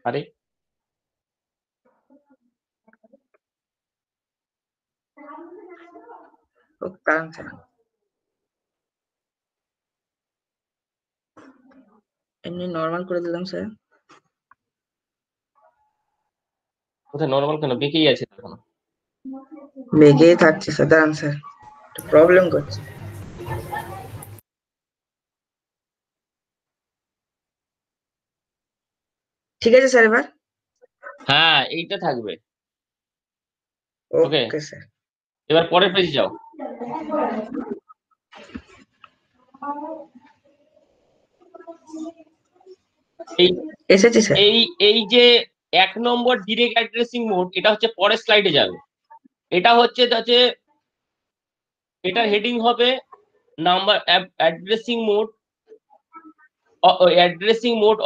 আরে কারণ স্যার এমনি নর্মাল করে দিলাম স্যার। কোথায় নর্মাল কেন, বেঁকেই আছে তখন। বেগেই থাকছে স্যার, দাঁড়ান স্যার, প্রবলেম করছে। ঠিক আছে স্যার এবার। হ্যাঁ এইটা থাকবে। ওকে ওকে স্যার। এবার পরের পেজে যাও। এই এসেছি স্যার। এই এই যে 1 নম্বর ডিরেক্ট অ্যাড্রেসিং মোড, এটা হচ্ছে পরের স্লাইডে যাবে। এটা হচ্ছে এটার হেডিং হবে নাম্বার অ্যাড্রেসিং মোড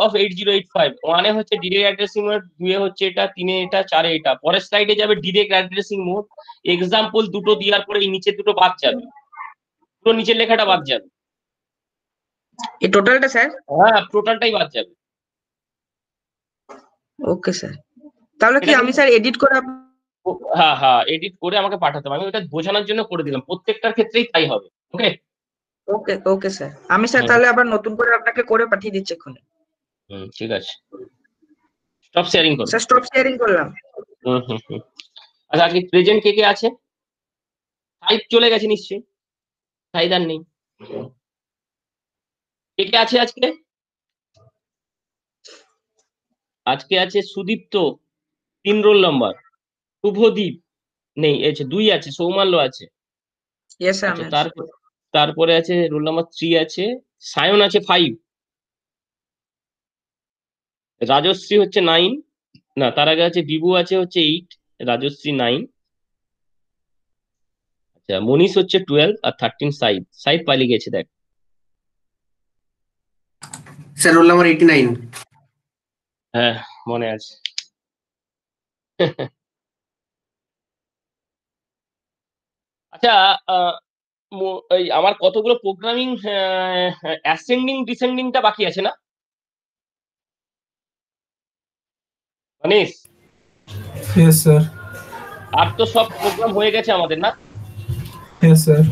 অফ 8085। 1 এ হচ্ছে ডিরেক্ট অ্যাড্রেসিং মোড, 2 এ হচ্ছে এটা, 3 এ এটা, 4 এ এটা। পরের স্লাইডে যাবে ডিরেক্ট অ্যাড্রেসিং মোড। এক্সাম্পল দুটো দেওয়ার পরে এই নিচে দুটো বাদ যাবে, পুরো নিচের লেখাটা বাদ যাবে। এই টোটালটা স্যার? হ্যাঁ টোটালটাই বাদ যাবে। Okay sir. তাহলে কি এটা আমি স্যার এডিট করে হ্যাঁ হ্যাঁ এডিট করে আমাকে পাঠাতে হবে, আমি ওটা বোঝানোর জন্য করে দিলাম, প্রত্যেকটার ক্ষেত্রেই তাই হবে। ওকে ওকে ওকে স্যার। আমি স্যার তাহলে আবার নতুন করে আপনাকে করে পাঠিয়ে দিচ্ছি এক্ষুনি। ঠিক আছে, স্টপ শেয়ারিং করো। স্যার স্টপ শেয়ারিং করলাম। আচ্ছা আজকে প্রেজেন্ট কে কে আছে? সাইদ চলে গেছে নিশ্চয়ই, সাইদ আর নেই। কে কে আছে আজকে? আজকে আছে সুদীপ্ত 3 রোল নাম্বার, শুভদীপ নেই, আছে 2 আছে, সৌমাল্য আছে। Yes sir. আচ্ছা তারপরে আছে রোল নাম্বার 3 আছে, সায়ন আছে 5, রাজশ্রী হচ্ছে 9, না তার আগে আছে বিভু আছে হচ্ছে 8, রাজশ্রী 9, আচ্ছা মনীষ হচ্ছে 12 আর 13 সাইদ পালিয়ে গেছে দেখ। Sir roll number 89। হ্যাঁ মনে আছে। আচ্ছা এই আমার কতগুলো প্রোগ্রামিং অ্যাসেন্ডিং ডিসেন্ডিংটা বাকি আছে না মনীষ? Yes sir. আর তো সব প্রোগ্রাম হয়ে গেছে আমাদের না? Yes sir.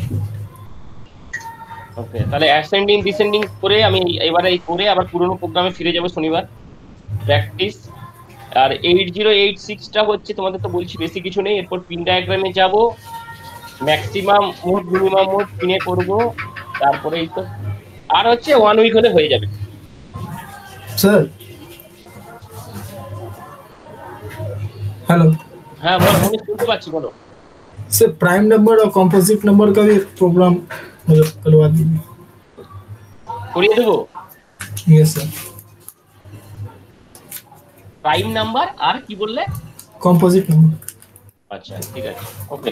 ওকে তাহলে অ্যাসেন্ডিং ডিসেন্ডিং করে আমি এবারে এই করে আবার পুরোনো প্রোগ্রামে ফিরে যাব শনিবার প্র্যাকটিস। আর 8086টা হচ্ছে তোমাদের তো বলছি বেশি কিছু নেই, এরপর পিন ডায়াগ্রামে যাব, ম্যাক্সিমাম মোড মিনিমাম মোড পিনে করব, তারপরে এই তো আর হচ্ছে 1 উইক হলে হয়ে যাবে। Sir hello. হ্যাঁ বলো মনীষ, শুনতে পাচ্ছি বলো। सर प्राइम नंबर और कंपोजिट नंबर का भी प्रोग्राम मुझे करवा दीजिए। করিয়ে দেবো। Yes sir. প্রাইম নাম্বার আর কি বললে? Composite number. আচ্ছা ঠিক আছে ওকে।